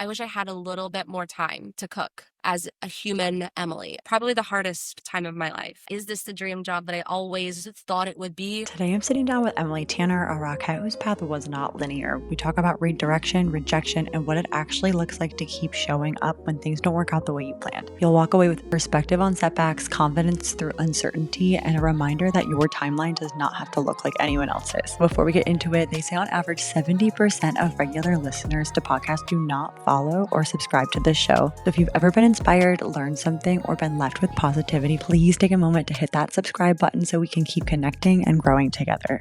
I wish I had a little bit more time to cook as a human Emily. Probably the hardest time of my life. Is this the dream job that I always thought it would be? Today I'm sitting down with Emily Tanner, a Rockette whose path was not linear. We talk about redirection, rejection, and what it actually looks like to keep showing up when things don't work out the way you planned. You'll walk away with perspective on setbacks, confidence through uncertainty, and a reminder that your timeline does not have to look like anyone else's. Before we get into it, they say on average 70% of regular listeners to podcasts do not follow or subscribe to this show. So if you've ever been inspired, learned something, or been left with positivity, please take a moment to hit that subscribe button so we can keep connecting and growing together.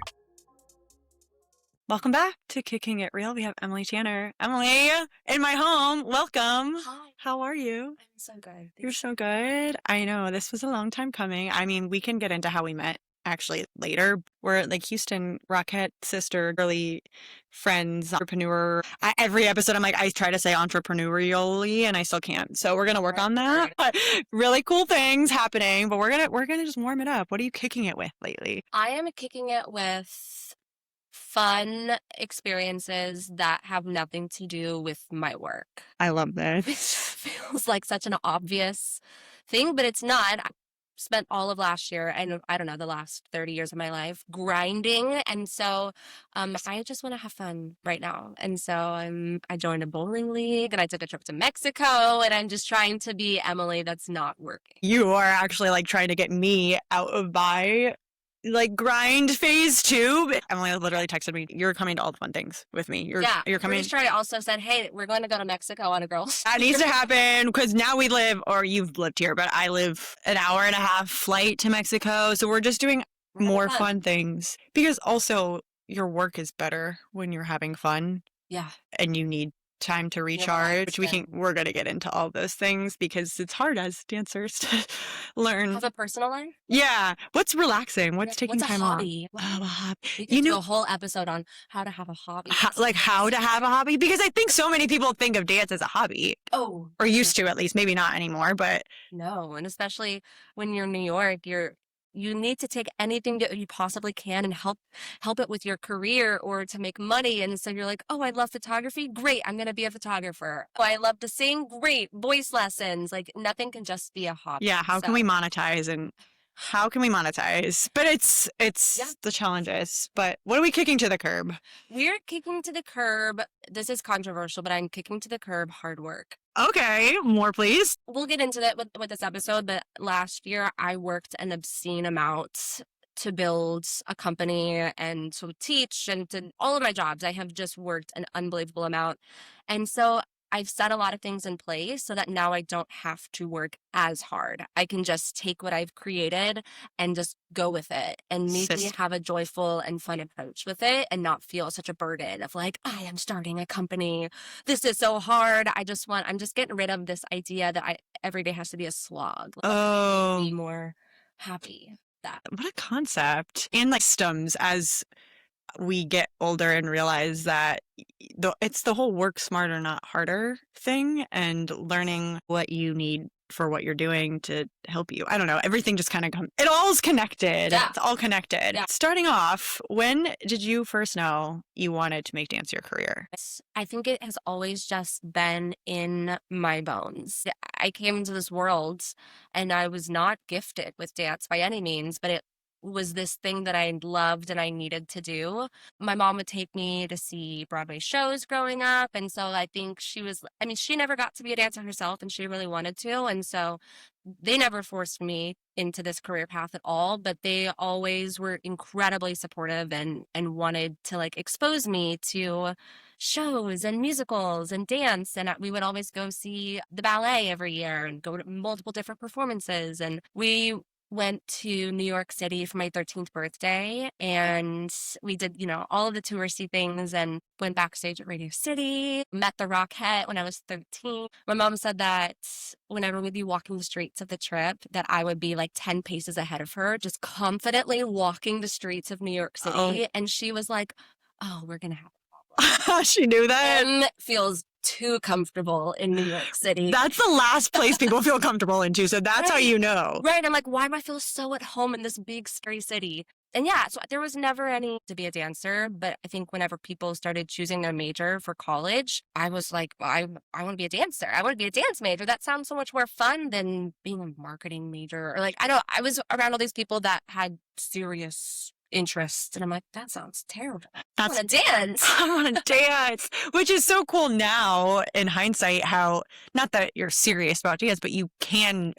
Welcome back to Kicking It Real. We have Emily Tanner. Emily, in my home. Welcome. Hi. How are you? I'm so good. You're so good. I know. This was a long time coming. I mean, we can get into how we met actually later. We're like Houston Rockette sister, girly friends, entrepreneur. Every episode I'm like, I try to say entrepreneurially and I still can't. So we're going to work on that. Really cool things happening, but we're going to just warm it up. What are you kicking it with lately? I am kicking it with fun experiences that have nothing to do with my work. I love this. Which feels like such an obvious thing, but it's not. I spent all of last year and I don't know, the last 30 years of my life grinding. And so I just want to have fun right now. And so I joined a bowling league and I took a trip to Mexico and I'm just trying to be Emily that's not working. You are actually like trying to get me out of my like grind phase too. Emily literally texted me, "You're coming to all the fun things with me. You're coming." Pretty sure I also said, "Hey, we're going to go to Mexico on a girls." That needs to happen because now we live, or you've lived here, but I live an hour and a half flight to Mexico. So we're just doing more fun things because also your work is better when you're having fun. Yeah. And you need time to recharge, which we're going to get into all those things because it's hard as dancers to learn. Have a personal life? Yeah. What's relaxing? What's taking time off? Oh, a hobby. We could do a whole episode on how to have a hobby. How to have a hobby? Because I think so many people think of dance as a hobby. Oh. Or used to, at least. Maybe not anymore, but. No. And especially when you're in New York, you need to take anything that you possibly can and help it with your career or to make money. And so you're like, oh, I love photography. Great. I'm going to be a photographer. Oh, I love to sing. Great. Voice lessons. Like nothing can just be a hobby. Yeah. How can we monetize But it's the challenges. But what are we kicking to the curb? We're kicking to the curb. This is controversial, but I'm kicking to the curb hard work. Okay, more please. We'll get into that with this episode, but last year I worked an obscene amount to build a company and to teach and to all of my jobs. I have just worked an unbelievable amount. And so I've set a lot of things in place so that now I don't have to work as hard. I can just take what I've created and just go with it and maybe have a joyful and fun approach with it and not feel such a burden of like, I am starting a company. This is so hard. I'm just getting rid of this idea that every day has to be a slog. Like, be more happy. What a concept. And like systems as we get older and realize that it's the whole work smarter, not harder thing, and learning what you need for what you're doing to help you. I don't know. Everything just kind of it all's connected. Yeah. It's all connected. Yeah. Starting off, when did you first know you wanted to make dance your career? I think it has always just been in my bones. I came into this world and I was not gifted with dance by any means, but it was this thing that I loved and I needed to do. My mom would take me to see Broadway shows growing up. And so I think she never got to be a dancer herself and she really wanted to. And so they never forced me into this career path at all, but they always were incredibly supportive and wanted to like expose me to shows and musicals and dance. And we would always go see the ballet every year and go to multiple different performances. And we went to New York City for my 13th birthday and we did, all of the touristy things and went backstage at Radio City, met the Rockette when I was 13. My mom said that whenever we'd be walking the streets of the trip, that I would be like 10 paces ahead of her, just confidently walking the streets of New York City. Oh. And she was like, oh, we're going to have a problem. She knew that. And feels too comfortable in New York City. That's the last place people feel comfortable into. So that's how you know. Right. I'm like, why do I feel so at home in this big, scary city? And yeah, so there was never any to be a dancer, but I think whenever people started choosing their major for college, I was like, well, I want to be a dancer. I want to be a dance major. That sounds so much more fun than being a marketing major. Or like, I don't, I was around all these people that had serious interests, and I'm like, that sounds terrible. I That's want to dance. I want to dance, which is so cool now in hindsight. How not that you're serious about dance, but you can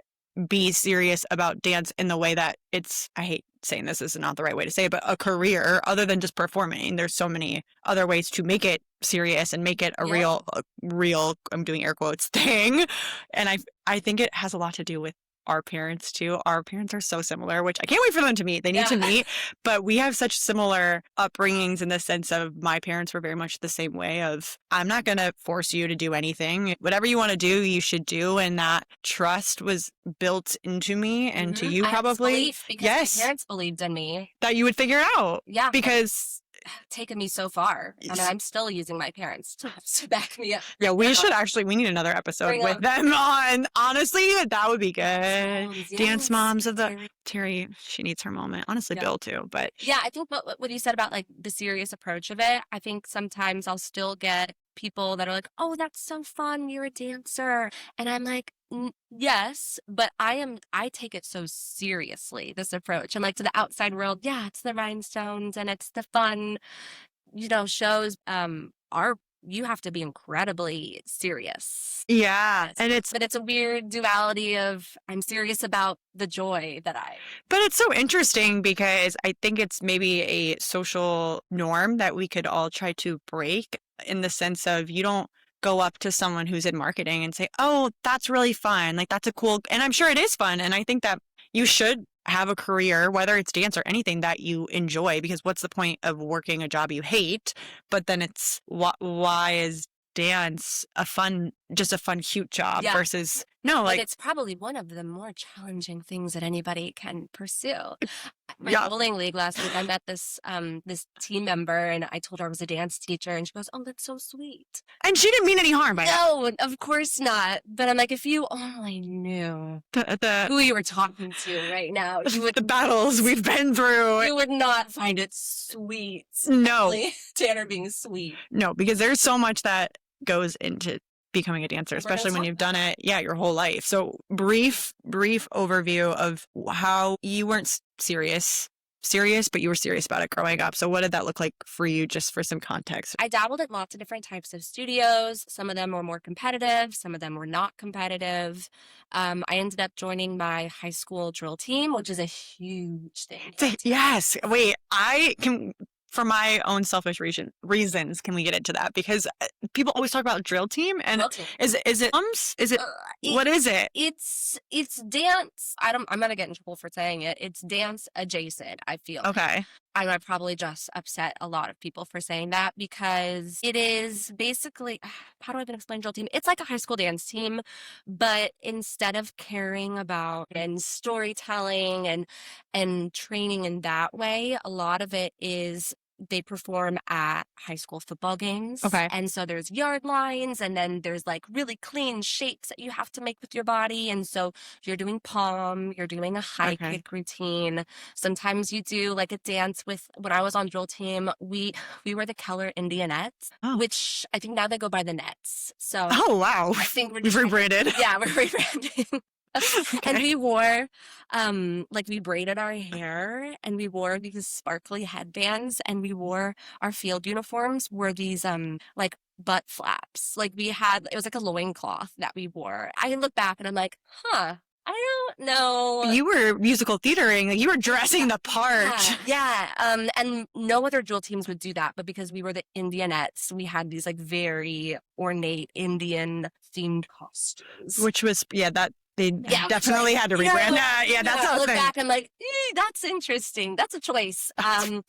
be serious about dance in the way that it's, I hate saying this is not the right way to say it, but a career other than just performing. There's so many other ways to make it serious and make it a Yeah. real, I'm doing air quotes thing. And I think it has a lot to do with our parents too. Our parents are so similar, which I can't wait for them to meet. They need to Yeah. meet, but we have such similar upbringings in the sense of my parents were very much the same way of, I'm not going to force you to do anything. Whatever you want to do, you should do. And that trust was built into me and to you I had this probably. belief because Yes, my parents believed in me. that you would figure it out. Yeah. Because Taken me so far. I mean, I'm still using my parents to back me up. yeah, we need another episode Bring with up- them on. Honestly, that would be good. Moms, Dance yes. moms of the Terry, she needs her moment. Honestly, Yeah. Bill too. But Yeah, I think what you said about like the serious approach of it, I think sometimes I'll still get people that are like, "Oh, that's so fun. You're a dancer." And I'm like, yes, but I take it so seriously, this approach. And like to the outside world, yeah, it's the rhinestones and it's the fun, shows. You have to be incredibly serious. yeah, and But it's a weird duality of I'm serious about the joy that but it's so interesting because I think it's maybe a social norm that we could all try to break in the sense of you don't go up to someone who's in marketing and say, "Oh, that's really fun. Like that's a cool," and I'm sure it is fun. And I think that you should have a career, whether it's dance or anything that you enjoy, because what's the point of working a job you hate? But then it's why is dance just a fun, cute job Yeah. versus no, like and it's probably one of the more challenging things that anybody can pursue. My yeah. bowling league last week, I met this team member, and I told her I was a dance teacher, and she goes, "Oh, that's so sweet." And she didn't mean any harm by that. No, of course not. But I'm like, if you only knew who you were talking to right now, you would The battles we've been through. you would not find it sweet. No, Tanner being sweet. no, because there's so much that goes into becoming a dancer, especially when you've done it, your whole life. So brief overview of how you weren't serious, but you were serious about it growing up. So what did that look like for you, just for some context? I dabbled in lots of different types of studios. Some of them were more competitive. Some of them were not competitive. I ended up joining my high school drill team, which is a huge thing. Yes. Wait, I can, for my own selfish reasons, can we get into that? Because people always talk about drill team, and Drill team. is it what is it? It's dance. I'm gonna get in trouble for saying it. It's dance adjacent, I feel. Okay. I probably just upset a lot of people for saying that because it is basically, how do I even explain drill team? It's like a high school dance team, but instead of caring about and storytelling and training in that way, a lot of it is they perform at high school football games. Okay. And so there's yard lines, and then there's like really clean shapes that you have to make with your body. And so you're doing palm, you're doing a high kick routine. Sometimes you do like a dance with, when I was on drill team, we were the Keller Indianettes, which I think now they go by the Nets. So oh wow, I think we've rebranded. Yeah, we're rebranding. And we wore, we braided our hair, and we wore these sparkly headbands, and we wore our field uniforms were these, like butt flaps. Like it was like a loincloth that we wore. I look back and I'm like, I don't know. You were musical theatering, like you were dressing the part. Yeah. And no other drill teams would do that, but because we were the Indianettes, we had these like very ornate Indian themed costumes. Which was, that they definitely had to rebrand that. Yeah, that's how I look think. back and like, that's interesting. That's a choice.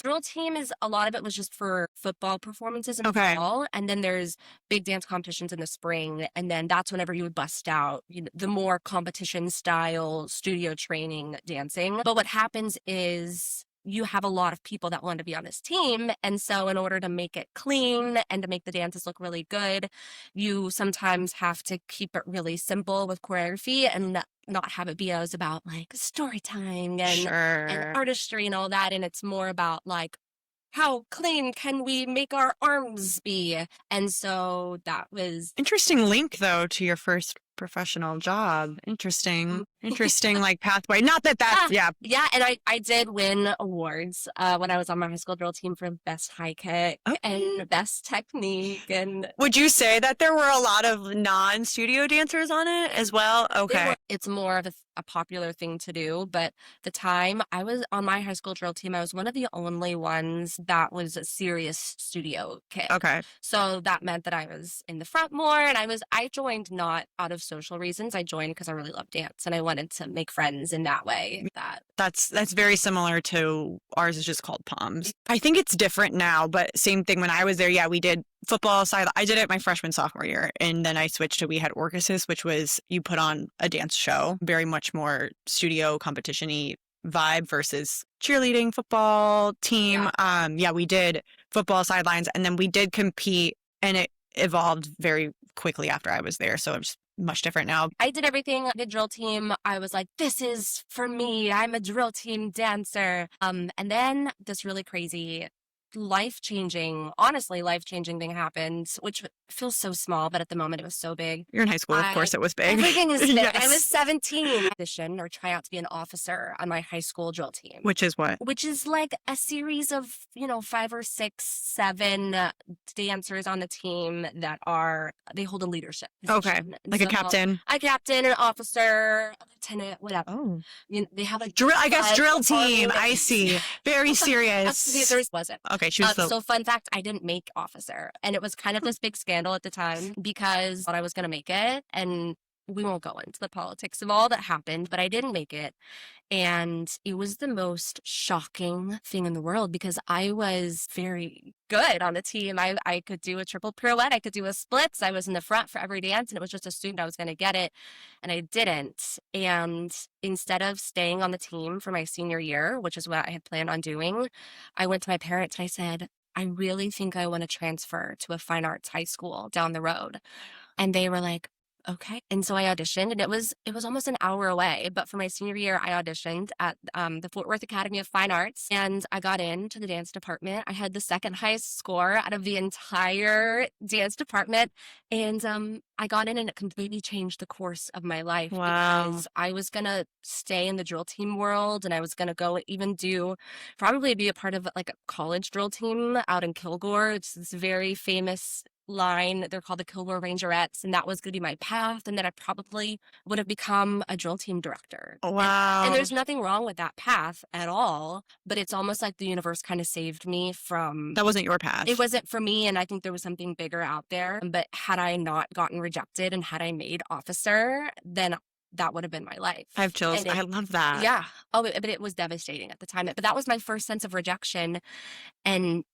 Drill team a lot of it was just for football performances in the fall. And then there's big dance competitions in the spring. And then that's whenever you would bust out the more competition style studio training dancing. But what happens is you have a lot of people that want to be on this team. And so in order to make it clean and to make the dances look really good, you sometimes have to keep it really simple with choreography and not have it be as about like storytelling and Sure. artistry and all that. And it's more about like, how clean can we make our arms be? And so that was Interesting link though to your first professional job. Interesting like pathway. Not that that's, yeah, yeah. yeah. And I did win awards when I was on my high school drill team for best high kick Oh. and best technique. And Would you say that there were a lot of non-studio dancers on it as well? Okay. it's more of a popular thing to do. But the time I was on my high school drill team, I was one of the only ones that was a serious studio kid. Okay. So that meant that I was in the front more, and I joined not out of social reasons. I joined because I really love dance and I wanted to make friends in that way. That's very similar to ours is just called Palms. I think it's different now, but same thing when I was there. Yeah, we did football side. I did it my freshman, sophomore year. And then I switched to, we had Orchesis, which was you put on a dance show, very much more studio competition-y vibe versus cheerleading, football, team. Yeah, we did football sidelines and then we did compete and it evolved very quickly after I was there. So it's much different now. I did everything. The drill team, I was like, this is for me. I'm a drill team dancer. And then this really crazy honestly life-changing thing happened, which feels so small, but at the moment it was so big. You're in high school, of course it was big. Everything is big. Yes. I was 17. Audition or try out to be an officer on my high school drill team. Which is what? Which is like a series of, 5 or 6, 7 dancers on the team that they hold a leadership position. Okay. Like a captain. A captain, an officer, a lieutenant, whatever. Oh. They have a drill, I guess drill team. I see. Very serious. There wasn't. Okay, she was so fun fact, I didn't make officer. And it was kind of this big scandal at the time because I thought I was going to make it. And we won't go into the politics of all that happened, but I didn't make it. And it was the most shocking thing in the world because I was very good on the team. I could do a triple pirouette. I could do a splits. I was in the front for every dance and it was just assumed I was going to get it. And I didn't. And instead of staying on the team for my senior year, which is what I had planned on doing, I went to my parents and I said, I really think I want to transfer to a fine arts high school down the road. And they were like, okay. And so I auditioned and it was almost an hour away. But for my senior year, I auditioned at the Fort Worth Academy of Fine Arts and I got into the dance department. I had the second highest score out of the entire dance department. And I got in and it completely changed the course of my life. Wow. Because I was going to stay in the drill team world and I was going to go even probably be a part of like a college drill team out in Kilgore. It's this very famous line. They're called the Kilgore Rangerettes, and that was going to be my path. And then I probably would have become a drill team director. Wow. And there's nothing wrong with that path at all, but it's almost like the universe kind of saved me from... That wasn't your path. It wasn't for me, and I think there was something bigger out there. But had I not gotten rejected and had I made officer, then that would have been my life. I have chills. I love that. Yeah. Oh, but it was devastating at the time. But that was my first sense of rejection and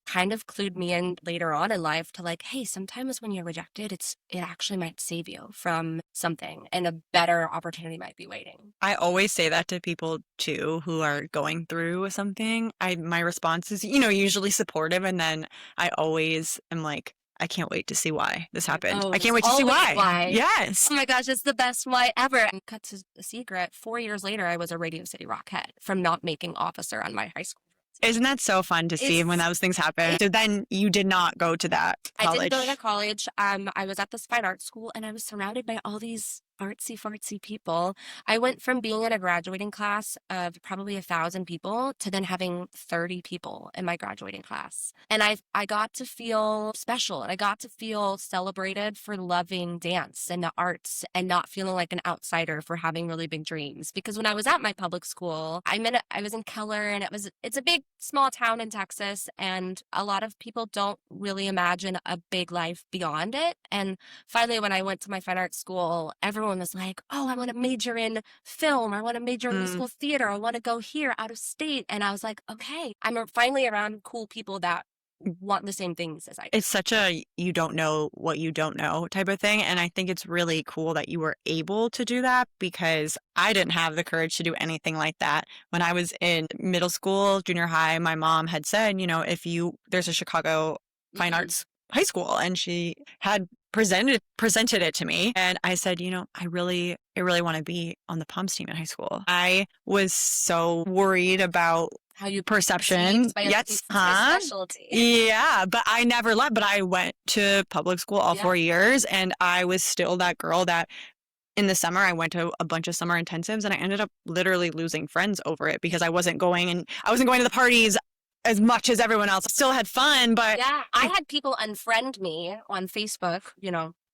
kind of clued me in later on in life to like, hey, sometimes when you're rejected, it actually might save you from something and a better opportunity might be waiting. I always say that to people too who are going through something. My response is, usually supportive. And then I always am like, I can't wait to see why this happened. I can't wait to see why. Yes. Oh my gosh, it's the best why ever. And cut to the secret, 4 years later, I was a Radio City Rockette from not making officer on my high school. Isn't that so fun to see when those things happen? So then you did not go to that college. I didn't go to college. I was at this fine arts school and I was surrounded by all these artsy fartsy people. I went from being in a graduating class of probably 1,000 people to then having 30 people in my graduating class. And I got to feel special and I got to feel celebrated for loving dance and the arts and not feeling like an outsider for having really big dreams. Because when I was at my public school, I was in Keller and it's a big small town in Texas and a lot of people don't really imagine a big life beyond it. And finally, when I went to my fine arts school, everyone was like, oh, I want to major in film. I want to major in musical theater. I want to go here out of state. And I was like, okay, I'm finally around cool people that want the same things as I do. It's such a you don't know what you don't know type of thing. And I think it's really cool that you were able to do that because I didn't have the courage to do anything like that. When I was in middle school, junior high, my mom had said, there's a Chicago Fine Arts high school, and she had presented it to me. And I said, I really want to be on the Poms team in high school. I was so worried about how you perception. Yes, huh? Specialty. Yeah, but I never left. But I went to public school all 4 years, and I was still that girl that in the summer I went to a bunch of summer intensives, and I ended up literally losing friends over it because I wasn't going to the parties as much as everyone else. I still had fun, but yeah, I had people unfriend me on Facebook,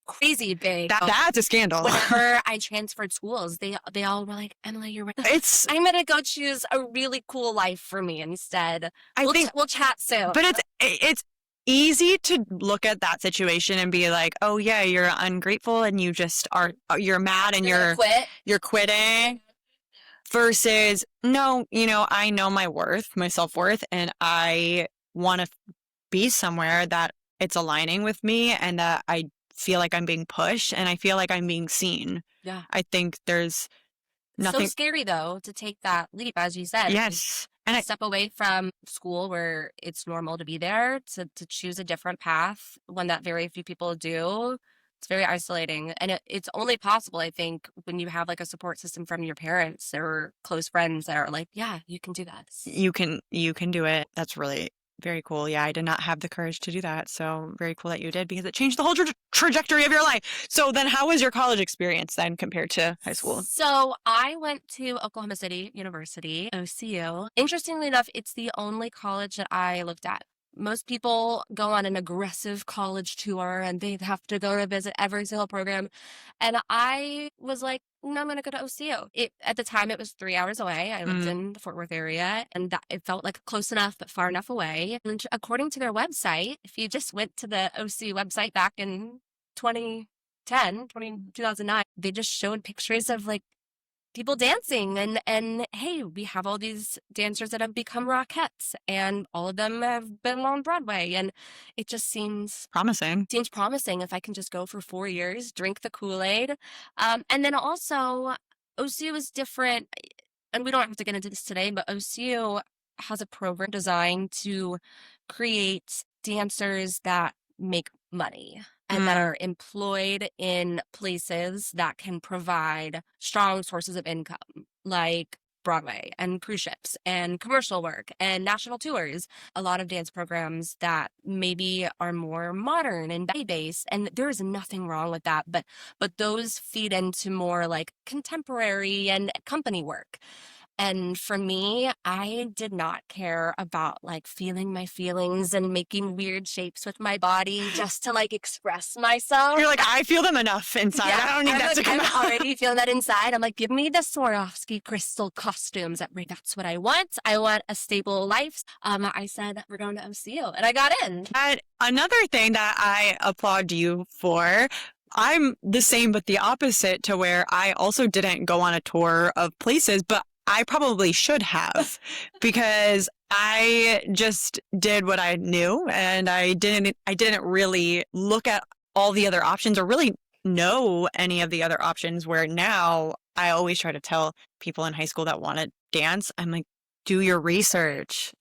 crazy big. That's a scandal. Whenever I transferred schools, they all were like, Emily, you're right. I'm going to go choose a really cool life for me instead. We'll chat soon. But it's easy to look at that situation and be like, oh yeah, you're ungrateful and you're mad and you're quitting. Versus, no, I know my worth, my self-worth, and I want to be somewhere that it's aligning with me and that I feel like I'm being pushed and I feel like I'm being seen. Yeah. I think there's nothing. So scary, though, to take that leap, as you said. Yes. And step away from school where it's normal to be there to choose a different path, one that very few people do. It's very isolating. And it's only possible, I think, when you have like a support system from your parents or close friends that are like, yeah, you can do that. You can do it. That's really very cool. Yeah, I did not have the courage to do that. So very cool that you did because it changed the whole trajectory of your life. So then how was your college experience then compared to high school? So I went to Oklahoma City University, OCU. Interestingly enough, it's the only college that I looked at. Most people go on an aggressive college tour and they have to go to visit every single program. And I was like, no, I'm going to go to OCU. At the time, it was 3 hours away. I lived in the Fort Worth area, and it felt like close enough, but far enough away. And according to their website, if you just went to the OCU website back in 2009, they just showed pictures of like people dancing and hey, we have all these dancers that have become Rockettes and all of them have been on Broadway, and it just seems promising. If I can just go for 4 years, drink the Kool-Aid. And then also OCU is different, and we don't have to get into this today, but OCU has a program designed to create dancers that make money and that are employed in places that can provide strong sources of income, like Broadway and cruise ships and commercial work and national tours. A lot of dance programs that maybe are more modern and based, and there is nothing wrong with that, but those feed into more like contemporary and company work. And for me, I did not care about like feeling my feelings and making weird shapes with my body just to like express myself. You're like, I feel them enough inside. Yeah, I don't need that to come out. I'm already feeling that inside. I'm like, give me the Swarovski crystal costumes. That's what I want. I want a stable life. I said, we're going to OCU, and I got in. And another thing that I applaud you for, I'm the same but the opposite, to where I also didn't go on a tour of places, but I probably should have, because I just did what I knew, and I didn't really look at all the other options or really know any of the other options, where now I always try to tell people in high school that want to dance, I'm like, do your research,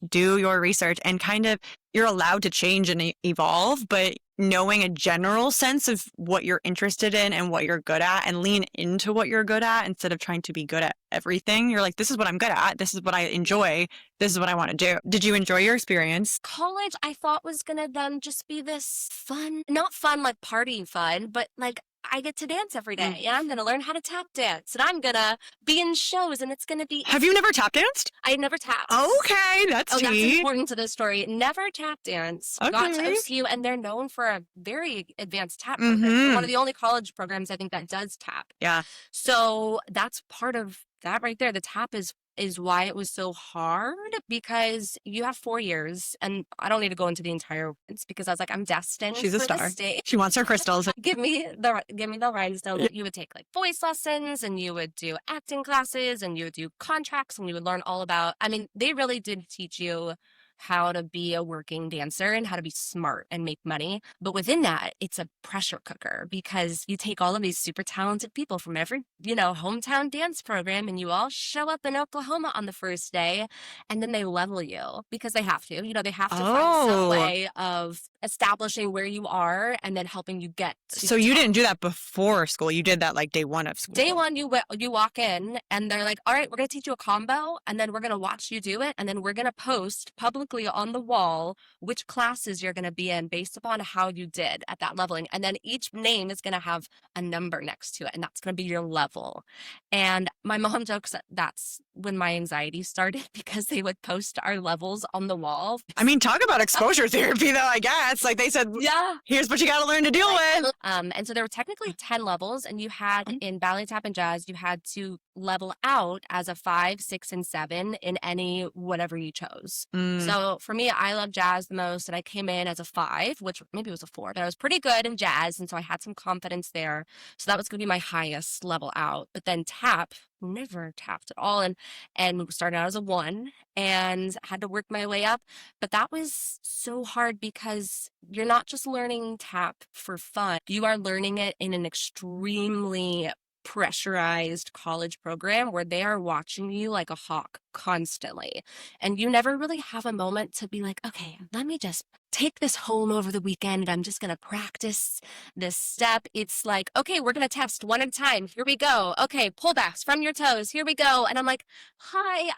and kind of, you're allowed to change and evolve, but knowing a general sense of what you're interested in and what you're good at, and lean into what you're good at instead of trying to be good at everything. You're like, this is what I'm good at. This is what I enjoy. This is what I want to do. Did you enjoy your experience? College, I thought was going to then just be this fun, not fun like partying fun, but like I get to dance every day, and I'm going to learn how to tap dance, and I'm going to be in shows, and it's going to be... Have you never tap danced? I never tapped. Okay, that's that's important to the story. Never tap dance. Okay. Got to OCU, and they're known for a very advanced tap program. They're one of the only college programs I think that does tap. Yeah. So that's part of that right there. The tap is why it was so hard, because you have 4 years, and I don't need to go into the entire, it's because I was like, I'm destined. She's a star. She wants her crystals. Give me the rhinestones. You would take like voice lessons, and you would do acting classes, and you would do contracts, and you would learn all about, I mean, they really did teach you how to be a working dancer and how to be smart and make money. But within that, it's a pressure cooker because you take all of these super talented people from every, hometown dance program and you all show up in Oklahoma on the first day and then they level you because they have to. They have to find some Oh, way of establishing where you are and then helping you get to so the you top. didn't do that before school. You did that like day one of school. Day one, you walk in and they're like, all right, we're going to teach you a combo and then we're going to watch you do it. And then we're going to post publicly on the wall which classes you're going to be in based upon how you did at that leveling. And then each name is going to have a number next to it. And that's going to be your level. And my mom jokes that that's when my anxiety started because they would post our levels on the wall. I mean, talk about exposure therapy though, I guess. Like they said, Yeah. here's what you got to learn to deal with. And so there were technically 10 levels, and you had in ballet, tap, and jazz, you had to level out as a 5, 6, and 7 in any whatever you chose. So for me, I love jazz the most, and I came in as a 5, which maybe it was a 4, but I was pretty good in jazz, and so I had some confidence there. So that was going to be my highest level out. But then tap, never tapped at all, and started out as a 1 and had to work my way up. But that was so hard because you're not just learning tap for fun. You are learning it in an extremely pressurized college program where they are watching you like a hawk constantly. And you never really have a moment to be like, okay, let me just take this home over the weekend and I'm just going to practice this step. It's like, okay, we're going to test one at a time. Here we go. Okay, pullbacks from your toes. Here we go. And I'm like, hi,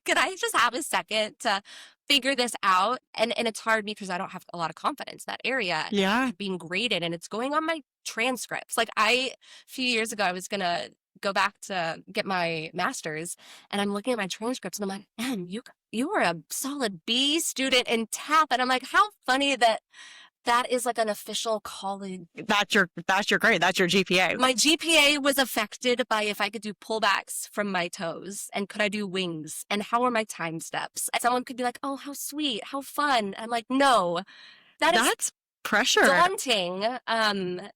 could I just have a second to figure this out? And it's hard because I don't have a lot of confidence in that area. Yeah. Being graded and it's going on my transcripts. Like a few years ago, I was going to go back to get my master's and I'm looking at my transcripts and I'm like, man, you were a solid B student in tap. And I'm like, how funny that is like an official college. That's your grade. That's your GPA. My GPA was affected by if I could do pullbacks from my toes and could I do wings and how are my time steps. And someone could be like, oh, how sweet, how fun. I'm like, no, that's pressure. Daunting. And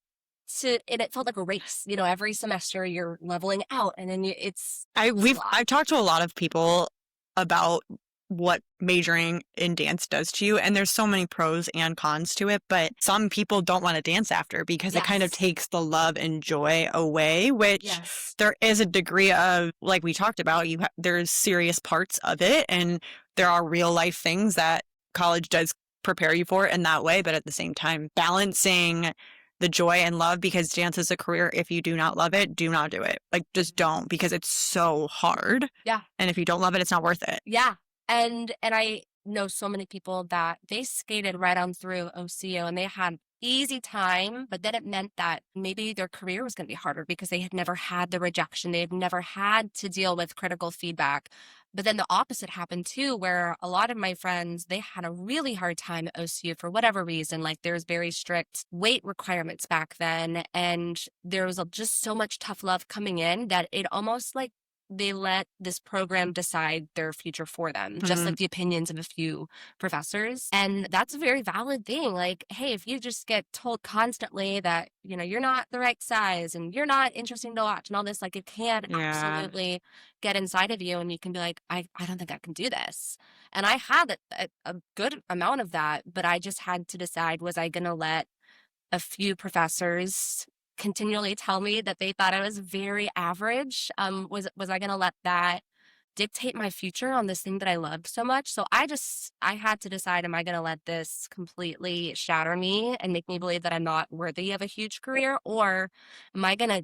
it felt like a race. Every semester you're leveling out, and then I've talked to a lot of people about what majoring in dance does to you, and there's so many pros and cons to it. But some people don't want to dance after because it kind of takes the love and joy away. Which there is a degree of, like we talked about, there's serious parts of it, and there are real life things that college does prepare you for in that way. But at the same time, balancing the joy and love, because dance is a career. If you do not love it, do not do it. Like, just don't, because it's so hard. Yeah. And if you don't love it, it's not worth it. Yeah. And I know so many people that they skated right on through OCU and they had easy time, but then it meant that maybe their career was going to be harder because they had never had the rejection. They had never had to deal with critical feedback. But then the opposite happened too, where a lot of my friends, they had a really hard time at OCU for whatever reason. Like there's very strict weight requirements back then. And there was just so much tough love coming in that it almost like they let this program decide their future for them, just like the opinions of a few professors. And that's a very valid thing. Like, hey, if you just get told constantly that, you're not the right size and you're not interesting to watch and all this, like it can absolutely get inside of you. And you can be like, I don't think I can do this. And I had a good amount of that, but I just had to decide, was I going to let a few professors continually tell me that they thought I was very average? Was I going to let that dictate my future on this thing that I loved so much? So I had to decide, am I going to let this completely shatter me and make me believe that I'm not worthy of a huge career? Or am I going to,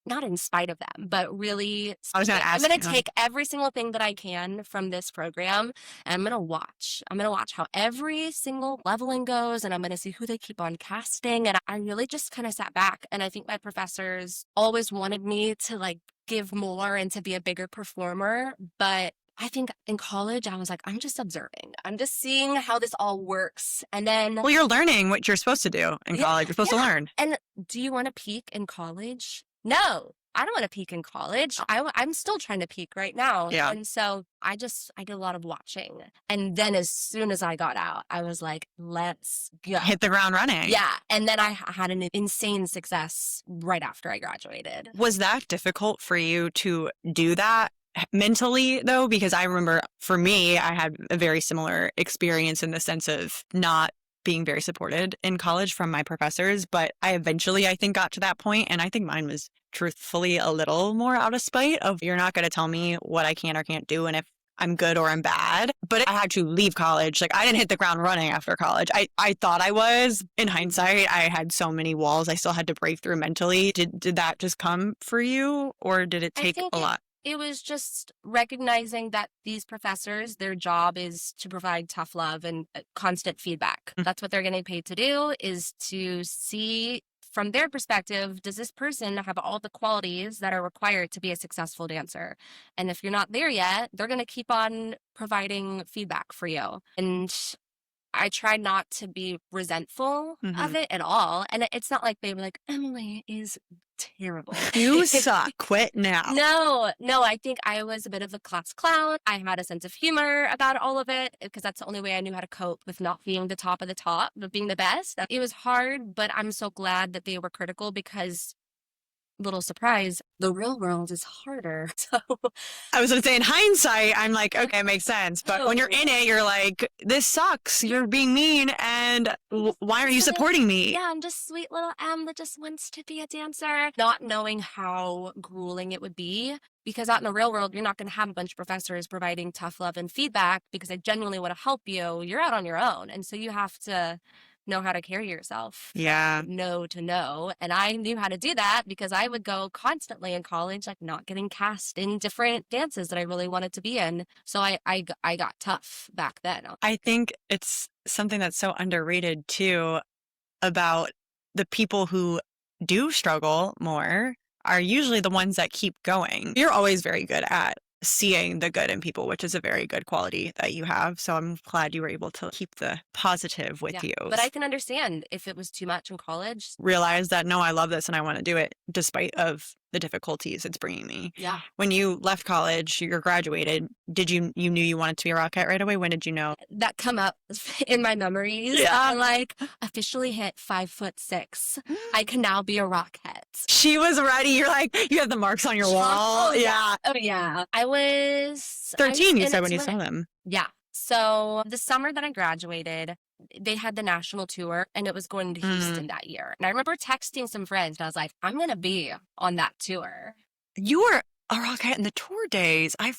not in spite of them, but really, I was going to ask, I'm going to take every single thing that I can from this program and I'm going to watch. I'm going to watch how every single leveling goes and I'm going to see who they keep on casting. And I really just kind of sat back. And I think my professors always wanted me to like give more and to be a bigger performer. But I think in college, I was like, I'm just observing. I'm just seeing how this all works. And then, well, you're learning what you're supposed to do in college. You're supposed to learn. And do you want to peak in college? No, I don't want to peak in college. I'm still trying to peak right now. Yeah. And so I did a lot of watching. And then as soon as I got out, I was like, let's go. Hit the ground running. Yeah. And then I had an insane success right after I graduated. Was that difficult for you to do that mentally though, because I remember for me, I had a very similar experience in the sense of not being very supported in college from my professors, but I eventually, I think, got to that point, and I think mine was truthfully a little more out of spite of you're not going to tell me what I can or can't do, and if I'm good or I'm bad. But I had to leave college. Like, I didn't hit the ground running after college. I thought I was. In hindsight, I had so many walls I still had to break through mentally. Did that just come for you, or did it I take think a lot? it was just recognizing that these professors, their job is to provide tough love and constant feedback. Mm. That's what they're getting paid to do, is to see from their perspective, does this person have all the qualities that are required to be a successful dancer? And if you're not there yet, they're going to keep on providing feedback for you. And I tried not to be resentful Mhm. of it at all. And it's not like they were like, Emily is terrible. You suck. Quit now. No, I think I was a bit of a class clown. I had a sense of humor about all of it because that's the only way I knew how to cope with not being the top of the top, but being the best. It was hard, but I'm so glad that they were critical because, little surprise, the real world is harder. So, I was going to say, in hindsight, I'm like, okay, it makes sense. But when you're in it, you're like, this sucks. You're being mean. And why are you supporting me? Yeah, I'm just sweet little Em that just wants to be a dancer. Not knowing how grueling it would be. Because out in the real world, you're not going to have a bunch of professors providing tough love and feedback because they genuinely want to help you. You're out on your own. And so you have to know how to carry yourself. Yeah. No to no. And I knew how to do that because I would go constantly in college, like not getting cast in different dances that I really wanted to be in. So I got tough back then. I think it's something that's so underrated too about the people who do struggle more are usually the ones that keep going. You're always very good at seeing the good in people, which is a very good quality that you have. So I'm glad you were able to keep the positive with you. But I can understand if it was too much in college. Realize that, no, I love this and I want to do it despite of the difficulties it's bringing me. Yeah. When you left college, you're graduated, did you knew you wanted to be a Rockette right away? When did you know? That come up in my memories. Yeah. I like officially hit 5'6". I can now be a Rockette. She was ready. You're like, you have the marks on your wall. Oh, Yeah. Oh, yeah. I was 13, you in said, it when to you win saw it. them. Yeah. So the summer that I graduated, they had the national tour and it was going to Houston that year. And I remember texting some friends and I was like, I'm going to be on that tour. You were a Rockette in the tour days. I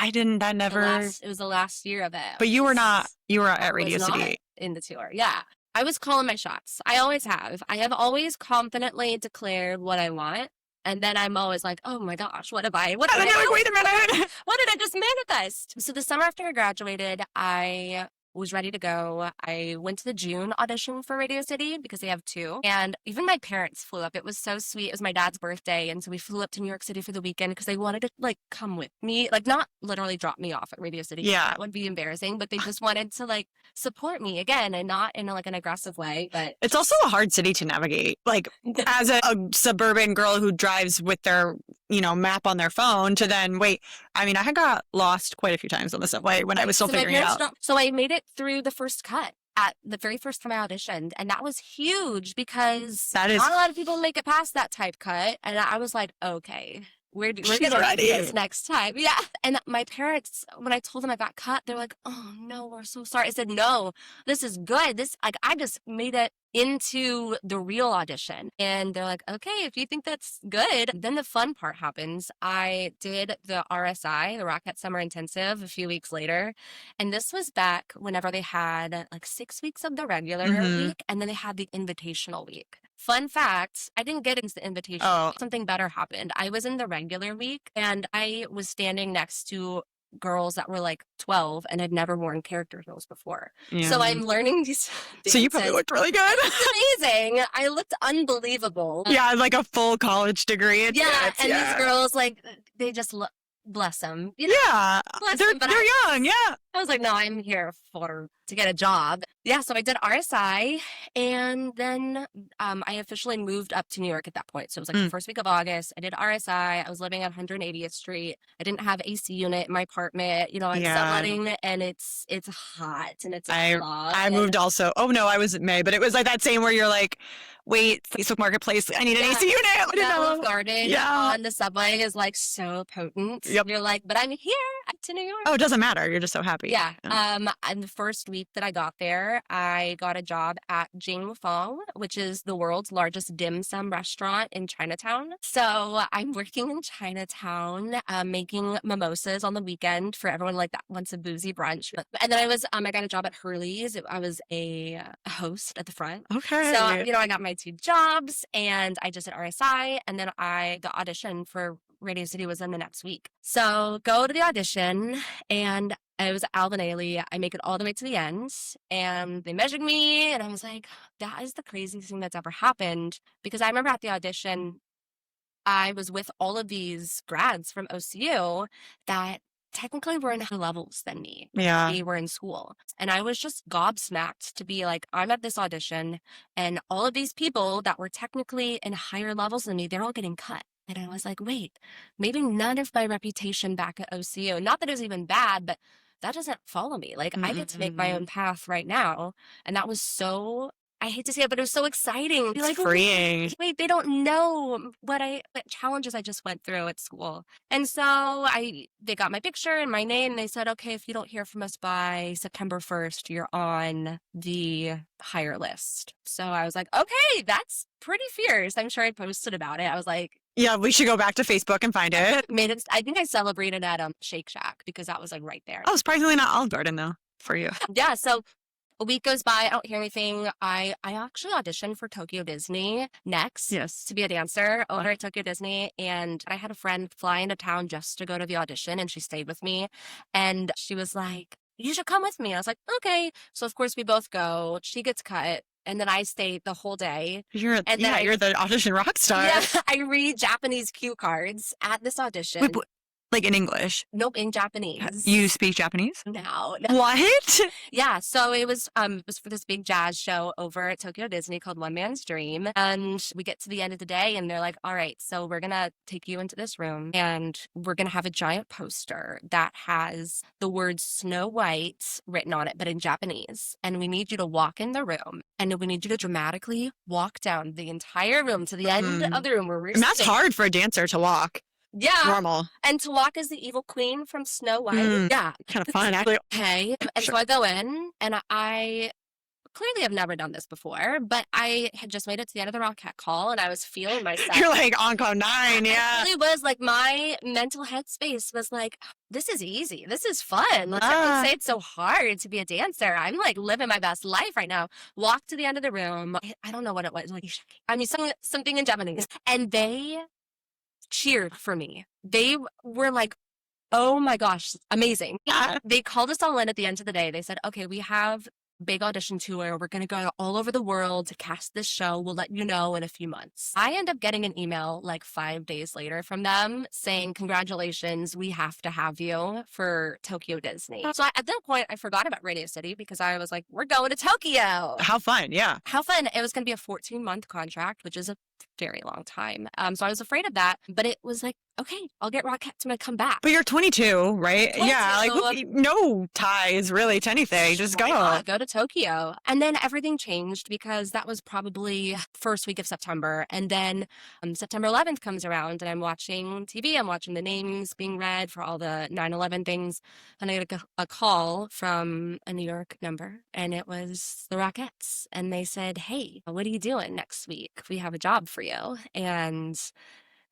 didn't, that never. It was the last year of it. But you were not, you were at Radio was not City. in the tour. Yeah. I was calling my shots. I always have. I have always confidently declared what I want. And then I'm always like, oh my gosh, what did I Wait a minute. What did I just manifest? So the summer after I graduated, I was ready to go. I went to the June audition for Radio City because they have two. And even my parents flew up. It was so sweet. It was my dad's birthday. And so we flew up to New York City for the weekend because they wanted to like come with me, like not literally drop me off at Radio City. Yeah. That would be embarrassing, but they just wanted to like support me again and not in like an aggressive way. But it's also a hard city to navigate. Like as a suburban girl who drives with their, map on their phone to then wait. I mean, I had got lost quite a few times on the subway when I was still figuring it out. So I made it through the first cut at the very first time I auditioned. And that was huge because not a lot of people make it past that type cut. And I was like, okay, we're going to do this next time. Yeah. And my parents, when I told them I got cut, they're like, oh no, we're so sorry. I said, no, this is good. I just made it into the real audition. And they're like, okay, if you think that's good. Then the fun part happens. I did the RSI, the Rockette Summer Intensive, a few weeks later. And this was back whenever they had like 6 weeks of the regular week, and then they had the invitational week. Fun fact, I didn't get into the invitation. Oh. Something better happened. I was in the regular week and I was standing next to girls that were like 12 and had never worn character heels before. Yeah. So I'm learning these dances. So you probably looked really good. It's amazing. I looked unbelievable. Yeah, like a full college degree. These girls, like, they just look, bless them. Yeah, they're young. Yeah. I was like, no, I'm here to get a job. Yeah, so I did RSI, and then I officially moved up to New York at that point. So it was like the first week of August. I did RSI. I was living at 180th Street. I didn't have AC unit in my apartment. You know, I'm subletting, and it's hot and it's a slog. I moved also. Oh no, I was in May, but it was like that same where you're like, wait, Facebook Marketplace, I need an AC unit. I didn't Smell know. of garden on the subway is like so potent. Yep. You're like, but I'm here to New York. Oh, it doesn't matter. You're just so happy. Yeah. And the first week that I got there, I got a job at Jing Fong, which is the world's largest dim sum restaurant in Chinatown. So I'm working in Chinatown, making mimosas on the weekend for everyone like that wants a boozy brunch. And then I got a job at Hurley's. I was a host at the front. Okay. So, you know, I got my 2 jobs, and I just did RSI, and then the audition for Radio City was in the next week. So go to the audition, and it was Alvin Ailey. I make it all the way to the end, and they measured me, and I was like, that is the craziest thing that's ever happened. Because I remember at the audition, I was with all of these grads from OCU that technically were in higher levels than me. Yeah. They were in school. And I was just gobsmacked to be like, I'm at this audition, and all of these people that were technically in higher levels than me, they're all getting cut. And I was like, wait, maybe none of my reputation back at OCU, not that it was even bad, but that doesn't follow me. Like, I get to make my own path right now. And that was so, I hate to say it, but it was so exciting. It's like, freeing. Wait, they don't know what challenges I just went through at school. And so they got my picture and my name, and they said, okay, if you don't hear from us by September 1st, you're on the hire list. So I was like, okay, that's pretty fierce. I'm sure I posted about it. I was like, yeah, we should go back to Facebook and find it. I think I celebrated at Shake Shack because that was like right there. Oh, surprisingly not Olive Garden though for you. Yeah, so a week goes by, I don't hear anything. I actually auditioned for Tokyo Disney next to be a dancer over at Tokyo Disney. And I had a friend fly into town just to go to the audition, and she stayed with me. And she was like, you should come with me. I was like, okay. So of course we both go. She gets cut. And then I stayed the whole day. You're the audition rock star. Yeah, I read Japanese cue cards at this audition. Wait, like in English? Nope, in Japanese. You speak Japanese? No. What? Yeah, so it was for this big jazz show over at Tokyo Disney called One Man's Dream. And we get to the end of the day, and they're like, all right, so we're going to take you into this room, and we're going to have a giant poster that has the word Snow White written on it, but in Japanese. And we need you to walk in the room, and we need you to dramatically walk down the entire room to the end of the room where we're And that's hard for a dancer to walk. Yeah. Normal. And to walk as the evil queen from Snow White. Yeah. Kind of fun, actually. Okay. And so I go in, and I clearly have never done this before, but I had just made it to the end of the Rockette call, and I was feeling myself. You're like on call 9, yeah. It really was like my mental headspace was like, this is easy. This is fun. Like, I would say it's so hard to be a dancer. I'm like living my best life right now. Walked to the end of the room. I don't know what it was. Like, I mean, something in Japanese. And they cheered for me. They were like, oh my gosh, amazing. Yeah. They called us all in at the end of the day. They said, okay, we have big audition tour. We're going to go all over the world to cast this show. We'll let you know in a few months. I end up getting an email like 5 days later from them saying, congratulations, we have to have you for Tokyo Disney. So at that point, I forgot about Radio City because I was like, we're going to Tokyo. How fun. Yeah. How fun. It was going to be a 14-month contract, which is a very long time. So I was afraid of that, but it was like, okay, I'll get Rockette to come back. But you're 22, right? 22. Yeah, like no ties really to anything. Just go. Go to Tokyo. And then everything changed because that was probably first week of September. And then September 11th comes around, and I'm watching TV. I'm watching the names being read for all the 9/11 things. And I get a call from a New York number, and it was the Rockettes. And they said, hey, what are you doing next week? We have a job for you. And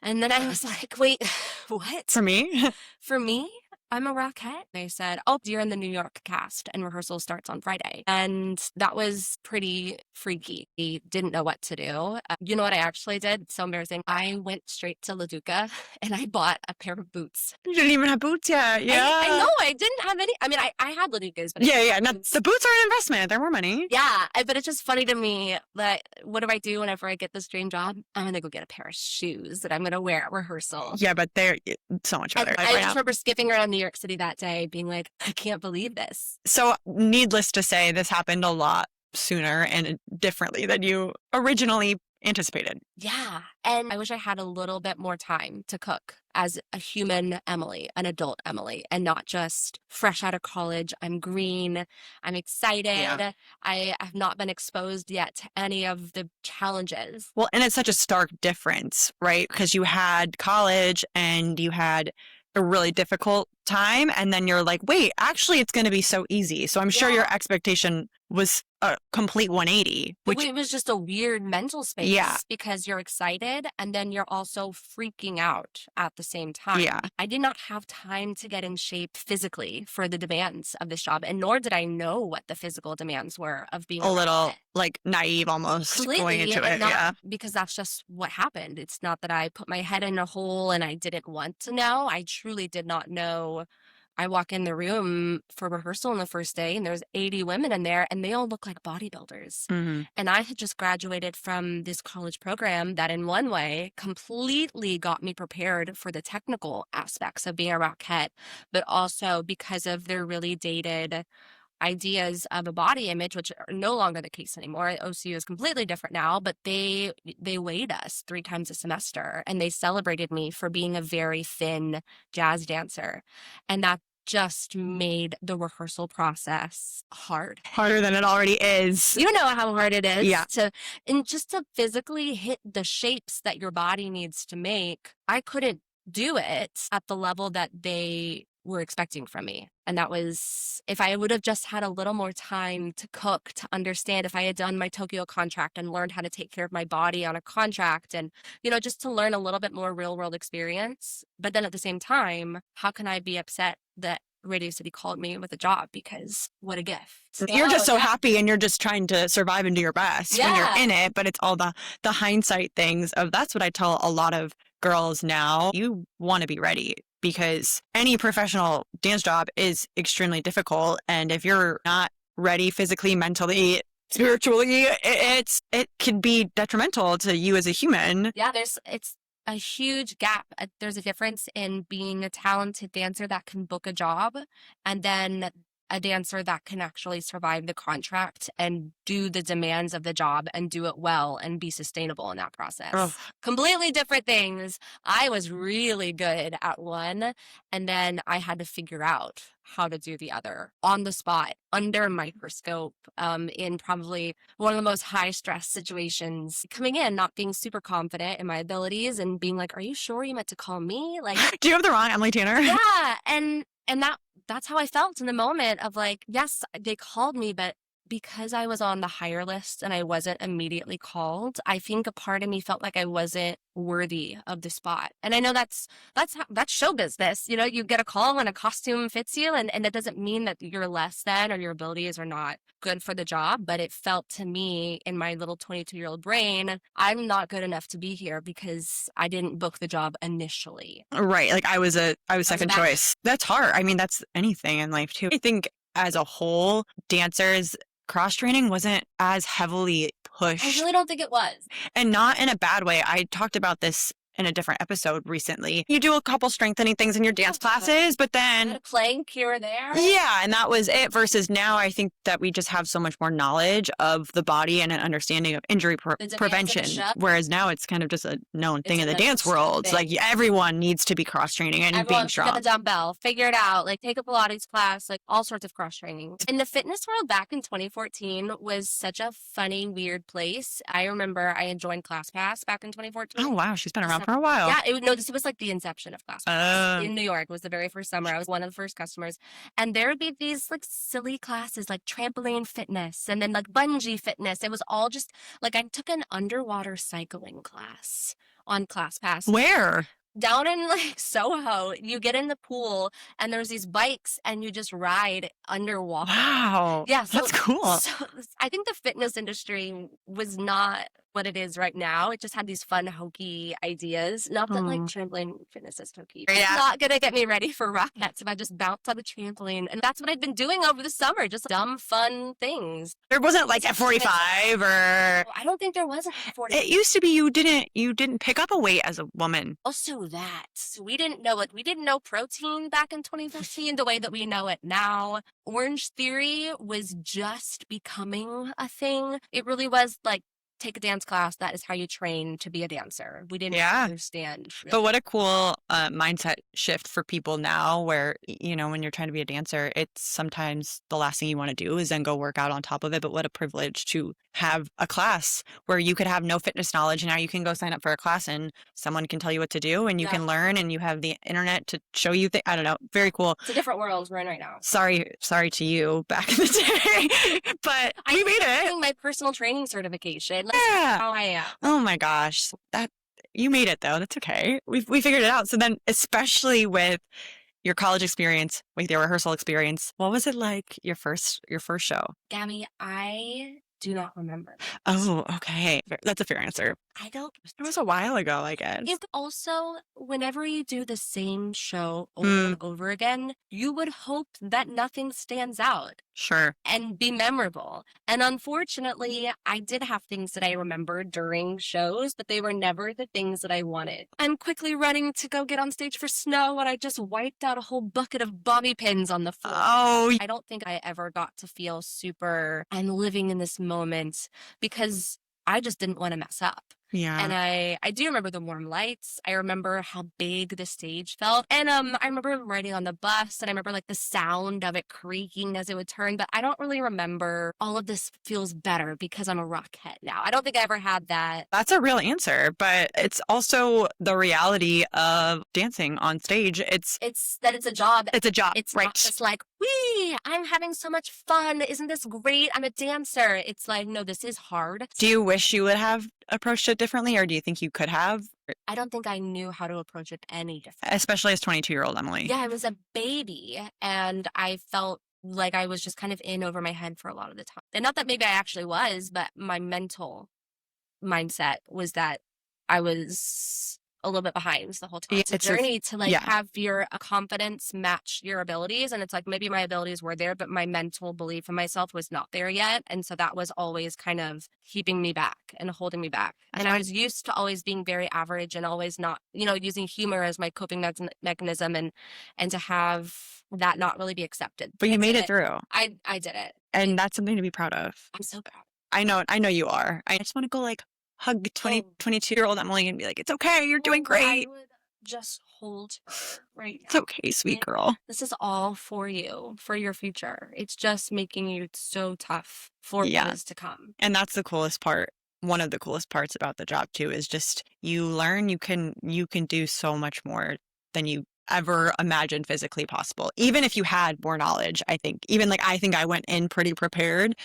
then I was like, wait, what? For me? For me? I'm a Rockette. They said, oh, you're in the New York cast, and rehearsal starts on Friday. And that was pretty freaky. I didn't know what to do. You know what I actually did? So embarrassing. I went straight to Leduca, and I bought a pair of boots. You didn't even have boots yet. Yeah. I know. I didn't have any. I mean, I had Leducas. But Yeah. Now, the boots are an investment. They're more money. Yeah. But it's just funny to me that what do I do whenever I get this dream job? I'm going to go get a pair of shoes that I'm going to wear at rehearsal. Yeah, but they're so much better. I just remember skipping around New York City that day being like, I can't believe this. So needless to say, this happened a lot sooner and differently than you originally anticipated. Yeah. And I wish I had a little bit more time to cook as a human Emily, an adult Emily, and not just fresh out of college. I'm green. I'm excited. Yeah. I have not been exposed yet to any of the challenges. Well, and it's such a stark difference, right? Because you had college and you had a really difficult time, and then you're like, wait, actually, it's going to be so easy. So I'm sure your expectation was a complete 180, which It was just a weird mental space Yeah. because you're excited and then you're also freaking out at the same time. Yeah. I did not have time to get in shape physically for the demands of this job, and nor did I know what the physical demands were of being a little Rockette. like naive almost going Completely, into and it. not Yeah. because that's just what happened. It's not that I put my head in a hole and I didn't want to know. I truly did not know. I walk in the room for rehearsal on the first day, and there's 80 women in there, and they all look like bodybuilders. Mhm. And I had just graduated from this college program that, in one way, completely got me prepared for the technical aspects of being a Rockette, but also because of their really dated ideas of a body image, which are no longer the case anymore. OCU is completely different now, but they weighed us 3 times a semester, and they celebrated me for being a very thin jazz dancer. And that just made the rehearsal process hard. Harder than it already is. You know how hard it is Yeah. just to physically hit the shapes that your body needs to make. I couldn't do it at the level that they were expecting from me. And that was, if I would have just had a little more time to cook, to understand, if I had done my Tokyo contract and learned how to take care of my body on a contract, and, just to learn a little bit more real world experience. But then at the same time, how can I be upset that Radio City called me with a job? Because what a gift. You're just so happy, and you're just trying to survive and do your best when you're in it. But it's all the hindsight things of, that's what I tell a lot of girls now. You want to be ready, because any professional dance job is extremely difficult. And if you're not ready physically, mentally, spiritually, it can be detrimental to you as a human. Yeah, it's a huge gap. There's a difference in being a talented dancer that can book a job, and then a dancer that can actually survive the contract and do the demands of the job and do it well and be sustainable in that process. Ugh. Completely different things. I was really good at one, and then I had to figure out how to do the other on the spot, under a microscope, in probably one of the most high stress situations. Coming in, not being super confident in my abilities and being like, are you sure you meant to call me? Like, do you have the wrong Emily Tanner? Yeah. And that's how I felt in the moment of like, yes, they called me, but because I was on the hire list and I wasn't immediately called, I think a part of me felt like I wasn't worthy of the spot. And I know that's show business. You get a call when a costume fits you, and that doesn't mean that you're less than or your abilities are not good for the job. But it felt to me, in my little 22-year-old brain, I'm not good enough to be here because I didn't book the job initially. Right. Like I was second choice. That's hard. I mean, that's anything in life too. I think as a whole, dancers, cross training wasn't as heavily pushed. I really don't think it was. And not in a bad way. I talked about this in a different episode recently. You do a couple strengthening things in your dance classes, but then plank here or there. Yeah, and that was it. Versus now, I think that we just have so much more knowledge of the body and an understanding of injury prevention. Whereas now it's kind of just a known thing in the dance world. It's like everyone needs to be cross training and being strong. Get a dumbbell, figure it out, like take a Pilates class, like all sorts of cross training. And the fitness world back in 2014 was such a funny, weird place. I remember I had joined ClassPass back in 2014. Oh wow, she's been around for a while. Yeah, this was like the inception of ClassPass in New York. It was the very first summer. I was one of the first customers, and there would be these like silly classes like trampoline fitness and then like bungee fitness. It was all just like, I took an underwater cycling class on ClassPass. Where? Down in like Soho. You get in the pool and there's these bikes and you just ride underwater. Wow. Yeah, that's cool. So I think the fitness industry was not what it is right now. It just had these fun, hokey ideas. Not that like Oh, trampoline fitness is hokey. It's yeah. not gonna get me ready for Rockettes if I just bounce on the trampoline. And that's what I've been doing over the summer, just dumb, fun things. There wasn't like a 45 or I don't think there was a 40. it used to be you didn't pick up a weight as a woman. Also that. We didn't know it. We didn't know protein back in 2015 the way that we know it now. Orange Theory was just becoming a thing. It really was like, take a dance class. That is how you train to be a dancer. We didn't understand. Really. But what a cool mindset shift for people now where, when you're trying to be a dancer, it's sometimes the last thing you want to do is then go work out on top of it. But what a privilege to have a class where you could have no fitness knowledge. And now you can go sign up for a class and someone can tell you what to do and you can learn and you have the internet to show you things. I don't know. Very cool. It's a different world we're in right now. Sorry to you back in the day, but we made it. My personal training certification. Yeah. How I am. Oh my gosh. You made it though. That's okay. We figured it out. So then, especially with your college experience, with your rehearsal experience, what was it like your first show? Gabby, I do not remember. Oh, okay. That's a fair answer. I don't. It was a while ago, I guess. It's also, whenever you do the same show over and over again, you would hope that nothing stands out. Sure. And be memorable. And unfortunately, I did have things that I remembered during shows, but they were never the things that I wanted. I'm quickly running to go get on stage for Snow, and I just wiped out a whole bucket of bobby pins on the floor. Oh. I don't think I ever got to feel super, I'm living in this moment, because I just didn't want to mess up. Yeah. And I do remember the warm lights. I remember how big the stage felt. And I remember riding on the bus, and I remember like the sound of it creaking as it would turn. But I don't really remember all of this feels better because I'm a Rockette now. I don't think I ever had that. That's a real answer, but it's also the reality of dancing on stage. It's that it's a job. It's a job. It's right. Not just like, wee, I'm having so much fun. Isn't this great? I'm a dancer. It's like, no, this is hard. Do you wish you would have approached it differently, or do you think you could have? I don't think I knew how to approach it any different. Especially as 22-year-old Emily. Yeah, I was a baby, and I felt like I was just kind of in over my head for a lot of the time. And not that maybe I actually was, but my mental mindset was that I was a little bit behind the whole time. It's a journey to have your confidence match your abilities. And it's like, maybe my abilities were there, but my mental belief in myself was not there yet. And so that was always kind of keeping me back and holding me back. And I was used to always being very average and always not, using humor as my coping mechanism and to have that not really be accepted. But you made it through. I did it. And that's something to be proud of. I'm so proud. I know you are. I just want to go hug 22-year-old Emily and be like, it's okay, you're doing great. I would just hold her right now. It's okay, sweet girl. This is all for you, for your future. It's just making you so tough for what is to come. And that's the coolest part. One of the coolest parts about the job too is just you learn you can do so much more than you ever imagined physically possible. Even if you had more knowledge, I think. I think I went in pretty prepared.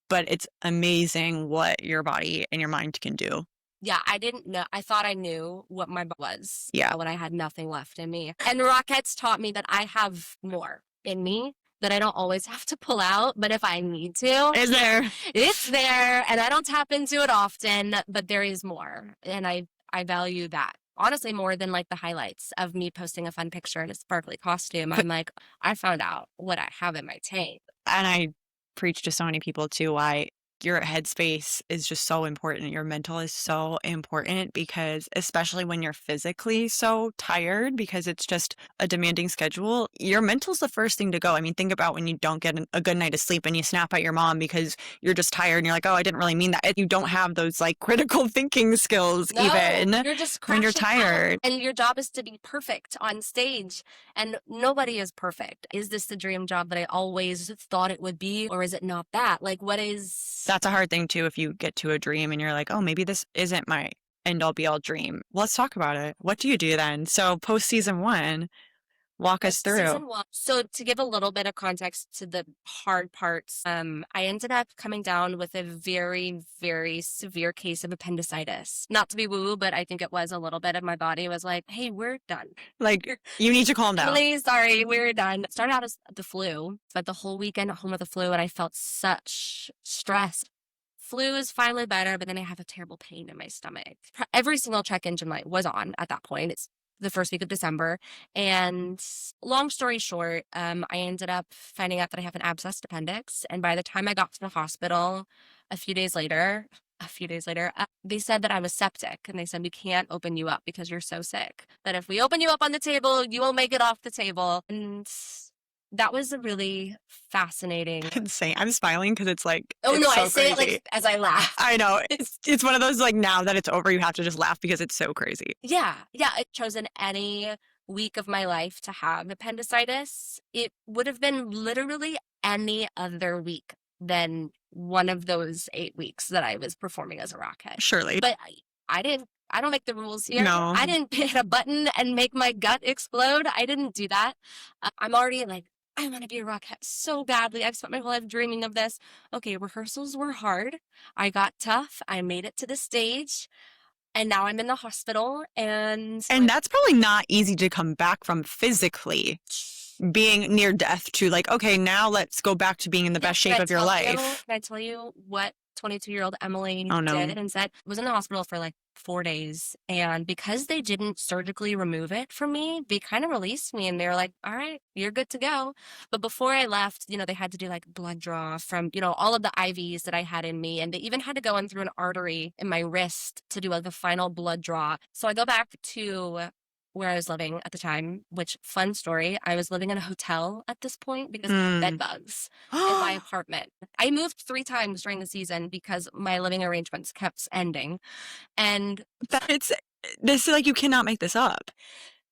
But it's amazing what your body and your mind can do. Yeah, I didn't know. I thought I knew what my was. Yeah. When I had nothing left in me. And Rockette's taught me that I have more in me that I don't always have to pull out. But if I need to. Is there? It's there. And I don't tap into it often. But there is more. And I value that. Honestly, more than the highlights of me posting a fun picture in a sparkly costume. I'm like, I found out what I have in my tank. And I preach to so many people too why your headspace is just so important. Your mental is so important because especially when you're physically so tired because it's just a demanding schedule, your mental's the first thing to go. I mean, think about when you don't get a good night of sleep and you snap at your mom because you're just tired and you're like, oh, I didn't really mean that. And you don't have those critical thinking skills even you're just when you're tired. Out. And your job is to be perfect on stage and nobody is perfect. Is this the dream job that I always thought it would be or is it not that? What is... That's a hard thing too if you get to a dream and you're like, oh, maybe this isn't my end all be all dream. Let's talk about it. What do you do then? So post season 1, walk us through. Season 1. So to give a little bit of context to the hard parts, I ended up coming down with a very, very severe case of appendicitis. Not to be woo-woo, but I think it was a little bit of my body was like, hey, we're done. You need to calm down. Please, sorry, we're done. It started out as the flu. Spent the whole weekend at home with the flu, and I felt such stress flu is finally better, but then I have a terrible pain in my stomach. Every single check engine light was on at that point. It's the first week of December. And long story short, I ended up finding out that I have an abscessed appendix. And by the time I got to the hospital a few days later, they said that I was septic. And they said, we can't open you up because you're so sick. But if we open you up on the table, you will make it off the table. And that was a really fascinating. Insane. I'm smiling because it's like, Oh it's no, so I say crazy. it like as I laugh. I know. It's one of those, like, now that it's over, you have to just laugh because it's so crazy. Yeah. I'd chosen any week of my life to have appendicitis. It would have been literally any other week than one of those 8 weeks that I was performing as a Rockette. Surely. But I don't make the rules here. No. I didn't hit a button and make my gut explode. I didn't do that. I'm already like, I want to be a Rockette so badly. I've spent my whole life dreaming of this. Okay, rehearsals were hard. I got tough. I made it to the stage. And now I'm in the hospital. And that's probably not easy to come back from physically. Being near death to, like, okay, now let's go back to being in the best shape of your life. Can I tell you what 22-year-old Emily Oh, no. did and said? Was in the hospital for like 4 days. And because they didn't surgically remove it from me, they kind of released me and they were like, all right, you're good to go. But before I left, they had to do like blood draw from, all of the IVs that I had in me. And they even had to go in through an artery in my wrist to do like the final blood draw. So I go back to where I was living at the time, which, fun story, I was living in a hotel at this point because of bed bugs in my apartment. I moved 3 times during the season because my living arrangements kept ending. And this is like, you cannot make this up.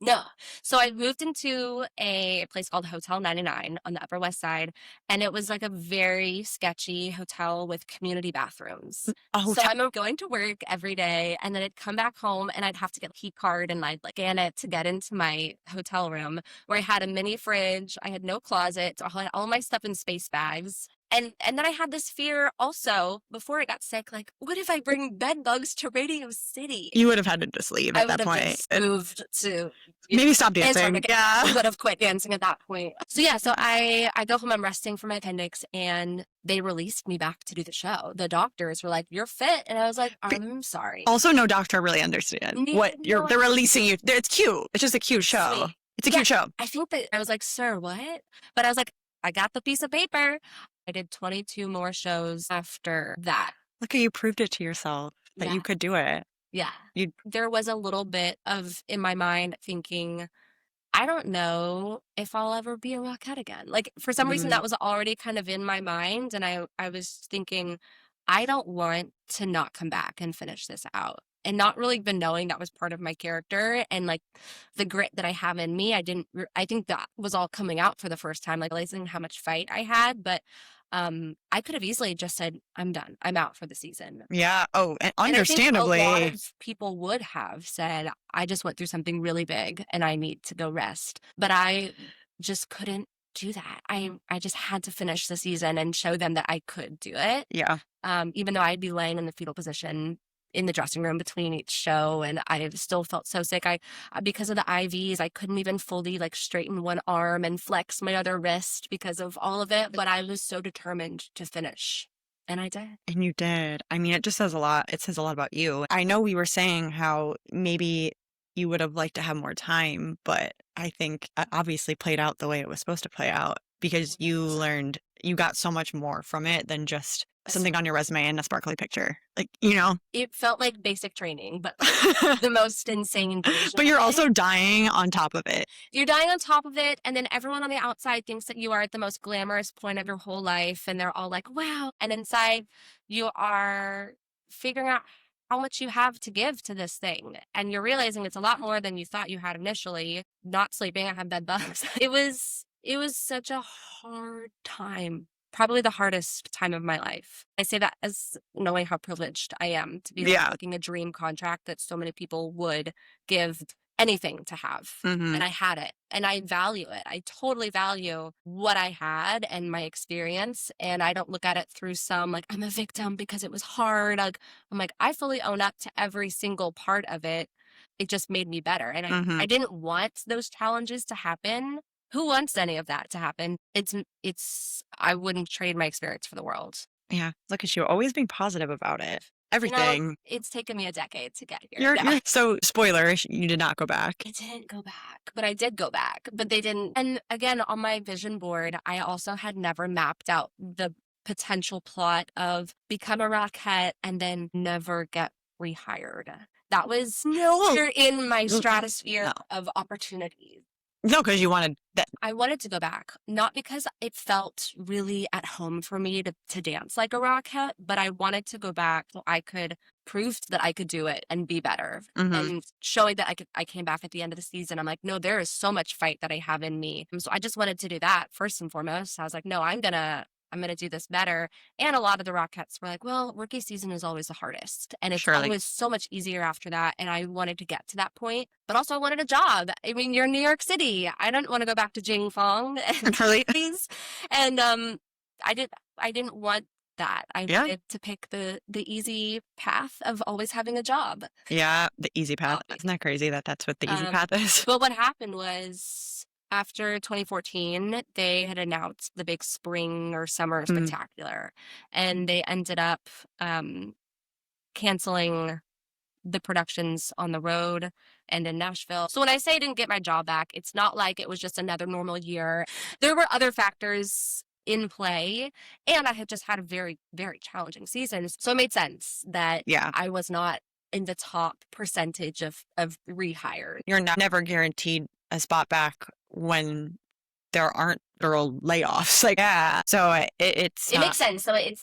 no. So I moved into a place called Hotel 99 on the Upper West Side, and it was like a very sketchy hotel with community bathrooms. So I'm going to work every day, and then I'd come back home, and I'd have to get a key card, and I'd like scan it to get into my hotel room, where I had a mini fridge. I had no closet. So I had all my stuff in space bags. And then I had this fear also before I got sick, like, what if I bring bed bugs to Radio City? You would have had to just leave at that point. I would have moved to maybe stop dancing. Yeah. I would have quit dancing at that point. So yeah, I go home, I'm resting from my appendix, and they released me back to do the show. The doctors were like, you're fit. And I was like, I'm sorry. Also, no doctor really understand what they're releasing you. It's cute. It's just a cute show. Sweet. It's a cute show. I think that I was like, sir, what? But I was like, I got the piece of paper. I did 22 more shows after that. Look, you proved it to yourself that you could do it. Yeah. There was a little bit of, in my mind, thinking, I don't know if I'll ever be a Rockette again. Like, for some reason, that was already kind of in my mind. And I was thinking, I don't want to not come back and finish this out. And not really even knowing that was part of my character and like the grit that I have in me. I think that was all coming out for the first time, like realizing how much fight I had. But I could have easily just said, I'm done. I'm out for the season. Yeah. Oh, and understandably. And I think a lot of people would have said, I just went through something really big and I need to go rest. But I just couldn't do that. I just had to finish the season and show them that I could do it. Yeah. Even though I'd be laying in the fetal position in the dressing room between each show, and I still felt so sick. Because of the IVs, I couldn't even fully like straighten one arm and flex my other wrist because of all of it. But I was so determined to finish, and I did. And you did. I mean, it just says a lot. It says a lot about you. I know we were saying how maybe you would have liked to have more time, but I think it obviously played out the way it was supposed to play out because you got so much more from it than just something on your resume and a sparkly picture. Like, It felt like basic training, but the most insane version. But you're also dying on top of it. You're dying on top of it, and then everyone on the outside thinks that you are at the most glamorous point of your whole life, and they're all like, wow. And inside, you are figuring out how much you have to give to this thing. And you're realizing it's a lot more than you thought you had initially. Not sleeping, I had bed bugs. It was such a hard time. Probably the hardest time of my life. I say that as knowing how privileged I am to be looking a dream contract that so many people would give anything to have. And I had it, and I value it. I totally value what I had and my experience. And I don't look at it through some like I'm a victim because it was hard. I'm like, I fully own up to every single part of it. It just made me better. And I didn't want those challenges to happen. Who wants any of that to happen? I wouldn't trade my experience for the world. Yeah. Look at you, always being positive about it. You know, Everything. it's taken me a decade to get here. You're No. you're so spoilerish, you did not go back. I didn't go back, but I did go back, but they didn't. And again, on my vision board, I also had never mapped out the potential plot of become a Rockette and then never get rehired. That was No. nowhere in my Mm, stratosphere no. of opportunities. No, because you wanted that. I wanted to go back, not because it felt really at home for me to dance like a Rockette, but I wanted to go back so I could prove that I could do it and be better. Mhm. And showing that I came back at the end of the season. I'm like, no, there is so much fight that I have in me. And so I just wanted to do that first and foremost. I was like, no, I'm gonna do this better. And a lot of the Rockettes were like, well, rookie season is always the hardest. And it's Sure, like, always so much easier after that. And I wanted to get to that point. But also I wanted a job. I mean, you're in New York City. I don't want to go back to Jing Fong and really? please. And I didn't want that. I Yeah. wanted to pick the easy path of always having a job. Yeah, the easy path. Always. Isn't that crazy that that's what the easy path is? But what happened was after 2014, they had announced the big spring or summer Mm. spectacular, and they ended up canceling the productions on the road and in Nashville. So when I say I didn't get my job back, it's not like it was just another normal year. There were other factors in play, and I had just had a very, very challenging season. So it made sense that Yeah. I was not in the top percentage of rehires. You're never guaranteed a spot back when there aren't literal layoffs. Like, yeah. So it's It makes sense. So it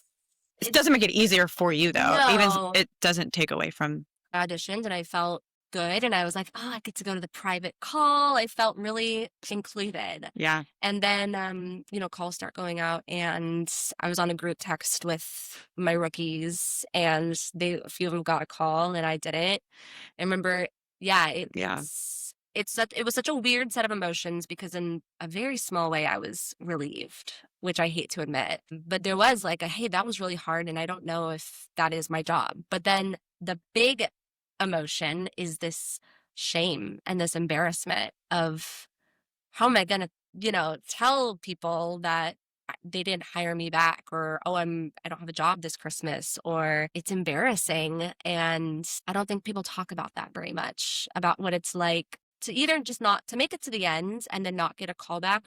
doesn't make it easier for you though. Even No. it doesn't take away from. Auditioned and I felt good, and I was like, oh, I get to go to the private call. I felt really included. Yeah. And then calls start going out, and I was on a group text with my rookies, and a few of them got a call and I didn't. I remember, yeah, Yeah. it was such a weird set of emotions because in a very small way I was relieved, which I hate to admit. But there was like hey, that was really hard and I don't know if that is my job. But then the big emotion is this shame and this embarrassment of how am I going to, tell people that they didn't hire me back, or I don't have a job this Christmas, or it's embarrassing. And I don't think people talk about that very much, about what it's like to either just not to make it to the end and then not get a call back.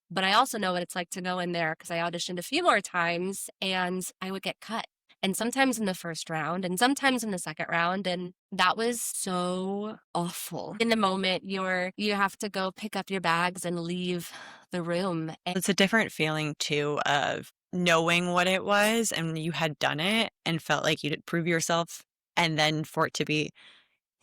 But I also know what it's like to go in there because I auditioned a few more times and I would get cut. And sometimes in the first round and sometimes in the second round. And that was so awful. In the moment, you have to go pick up your bags and leave the room. And It's a different feeling too of knowing what it was and you had done it and felt like you did prove yourself, and then for it to be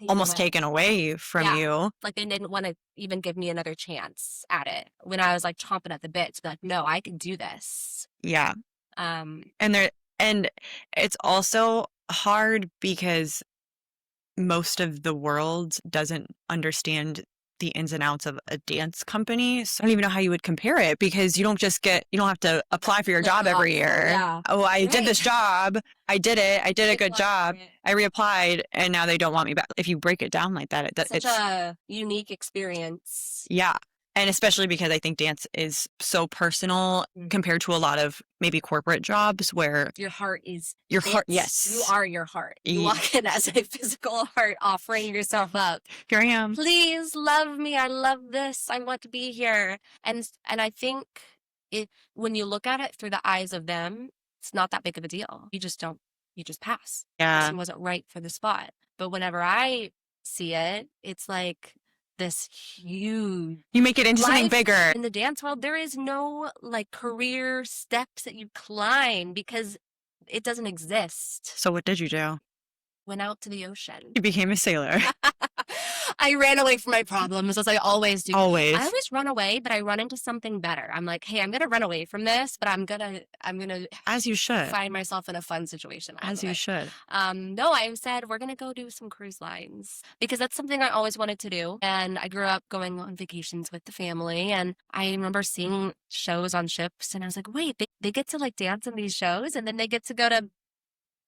almost taken away from you. Like they didn't want to even give me another chance at it when I was like chomping at the bit to be like, no, I can do this. Yeah. Um, And it's also hard because most of the world doesn't understand the ins and outs of a dance company. So I don't even know how you would compare it because you don't have to apply for your job every year. Yeah. Oh, I did this job. I did it. I did a good Reapplied job. for it. I reapplied and now they don't want me back. If you break it down like that, Such a unique experience. yeah. And especially because I think dance is so personal compared to a lot of maybe corporate jobs where Your heart is your heart, it. yes. You are your heart. You walk in as a physical heart, offering yourself up. Here I am. Please love me. I love this. I want to be here. And I think when you look at it through the eyes of them, it's not that big of a deal. You just pass. Yeah. Person wasn't right for the spot. But whenever I see it, it's like this huge. You make it into something Life bigger. in the dance world, there is no like career steps that you climb because it doesn't exist. So what did you do? Went out to the ocean. You became a sailor. I ran away from my problems as I always do. Always. I always run away, but I run into something better. I'm like, hey, I'm gonna run away from this, but I'm gonna As you should. find myself in a fun situation. As you should. No, I said we're gonna go do some cruise lines because that's something I always wanted to do. And I grew up going on vacations with the family, and I remember seeing shows on ships, and I was like, wait, they get to like dance in these shows, and then they get to go to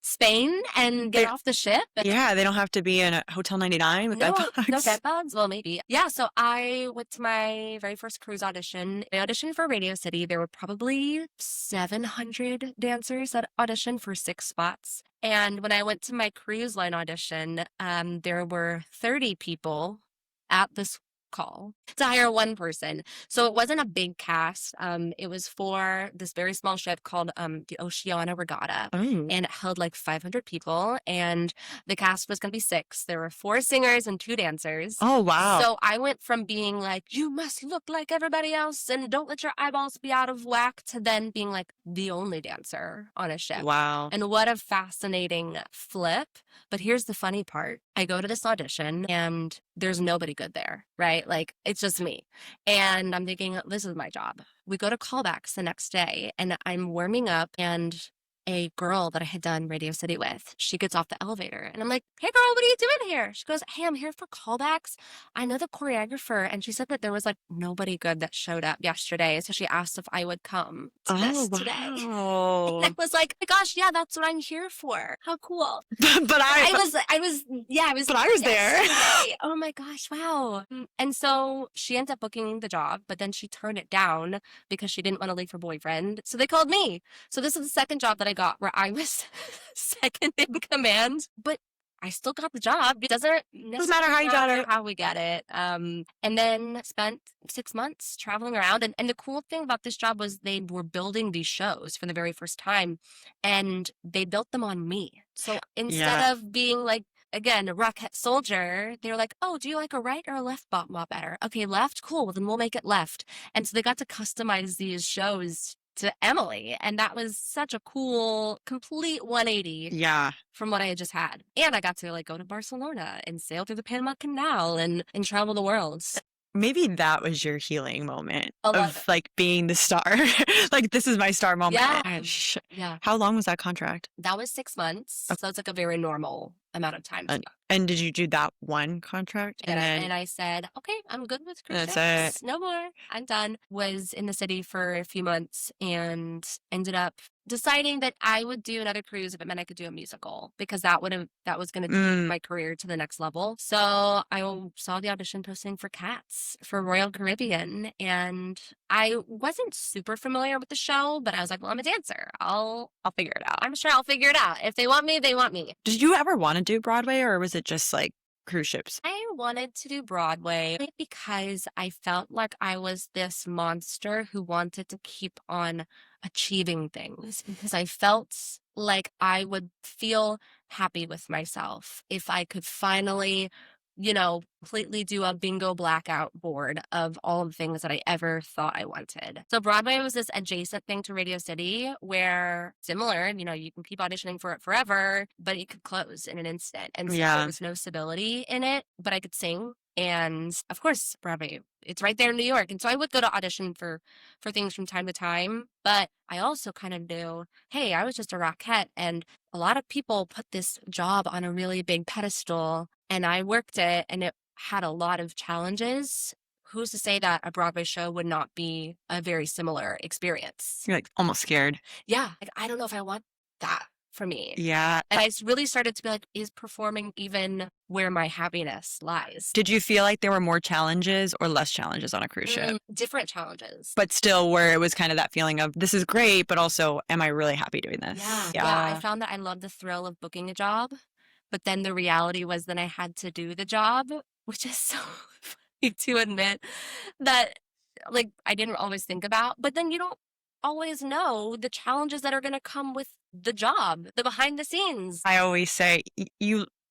Spain and get They, off the ship. yeah, they don't have to be in a Hotel 99 with bed No bugs. bed bugs. Well, maybe. Yeah. So I went to my very first cruise audition. I auditioned for Radio City. There were probably 700 dancers that auditioned for 6 spots. And when I went to my cruise line audition, there were 30 people at this call to hire one person. So it wasn't a big cast. It was for this very small ship called the Oceana Regatta, Oh. and it held like 500 people. And the cast was going to be 6. There were 4 singers and 2 dancers. Oh, wow. So I went from being like, you must look like everybody else and don't let your eyeballs be out of whack, to then being like the only dancer on a ship. Wow. And what a fascinating flip. But here's the funny part. I go to this audition and there's nobody good there, right? Like, it's just me. And I'm thinking, this is my job. We go to callbacks the next day and I'm warming up, and a girl that I had done Radio City with, she gets off the elevator and I'm like, hey girl, what are you doing here? She goes, hey, I'm here for callbacks. I know the choreographer. And she said that there was like nobody good that showed up yesterday. So she asked if I would come to this today. Wow. And I was like, oh my gosh, yeah, that's what I'm here for. How cool. But I was But I was there. yesterday. Oh my gosh, wow. And so she ends up booking the job, but then she turned it down because she didn't want to leave her boyfriend. So they called me. So this is the second job that I got where I was second in command, but I still got the job. It doesn't matter how you got it. how we get it. And then spent 6 months traveling around. And the cool thing about this job was they were building these shows for the very first time, and they built them on me. So instead of being like, again, a Rockette soldier, they were like, oh, do you like a right or a left bop bop better? Okay, left? Cool. Well, then we'll make it left. And so they got to customize these shows to Emily. And that was such a cool, complete 180 Yeah. from what I had just had. And I got to like go to Barcelona and sail through the Panama Canal and travel the world. Maybe that was your healing moment A lot of like being the star. Like, this is my star moment. Yeah. Yeah. How long was that contract? That was 6 months. Okay. So it's like a very normal amount of time. And did you do that one contract? And I said, okay, I'm good with cruise That's ships. No more. I'm done. Was in the city for a few months and ended up deciding that I would do another cruise if it meant I could do a musical, because that was going to take my career to the next level. So I saw the audition posting for Cats for Royal Caribbean, and I wasn't super familiar with the show, but I was like, well, I'm a dancer. I'll figure it out. I'm sure I'll figure it out. If they want me, they want me. Did you ever want to do Broadway, or was it just like cruise ships? I wanted to do Broadway because I felt like I was this monster who wanted to keep on achieving things, because I felt like I would feel happy with myself if I could finally, completely do a bingo blackout board of all the things that I ever thought I wanted. So Broadway was this adjacent thing to Radio City where, similar, you can keep auditioning for it forever, but it could close in an instant. And so there was no stability in it, but I could sing. And of course, Broadway, it's right there in New York. And so I would go to audition for things from time to time. But I also kind of knew, hey, I was just a Rockette, and a lot of people put this job on a really big pedestal, and I worked it, and it had a lot of challenges. Who's to say that a Broadway show would not be a very similar experience? You're like almost scared. Yeah. Like, I don't know if I want that for me. Yeah. And I really started to be like, is performing even where my happiness lies? Did you feel like there were more challenges or less challenges on a cruise ship? Different challenges. But still, where it was kind of that feeling of, this is great, but also, am I really happy doing this? Yeah. I found that I loved the thrill of booking a job, but then the reality was that I had to do the job, which is so funny to admit that, like, I didn't always think about. But then you don't always know the challenges that are going to come with the job, the behind the scenes. I always say,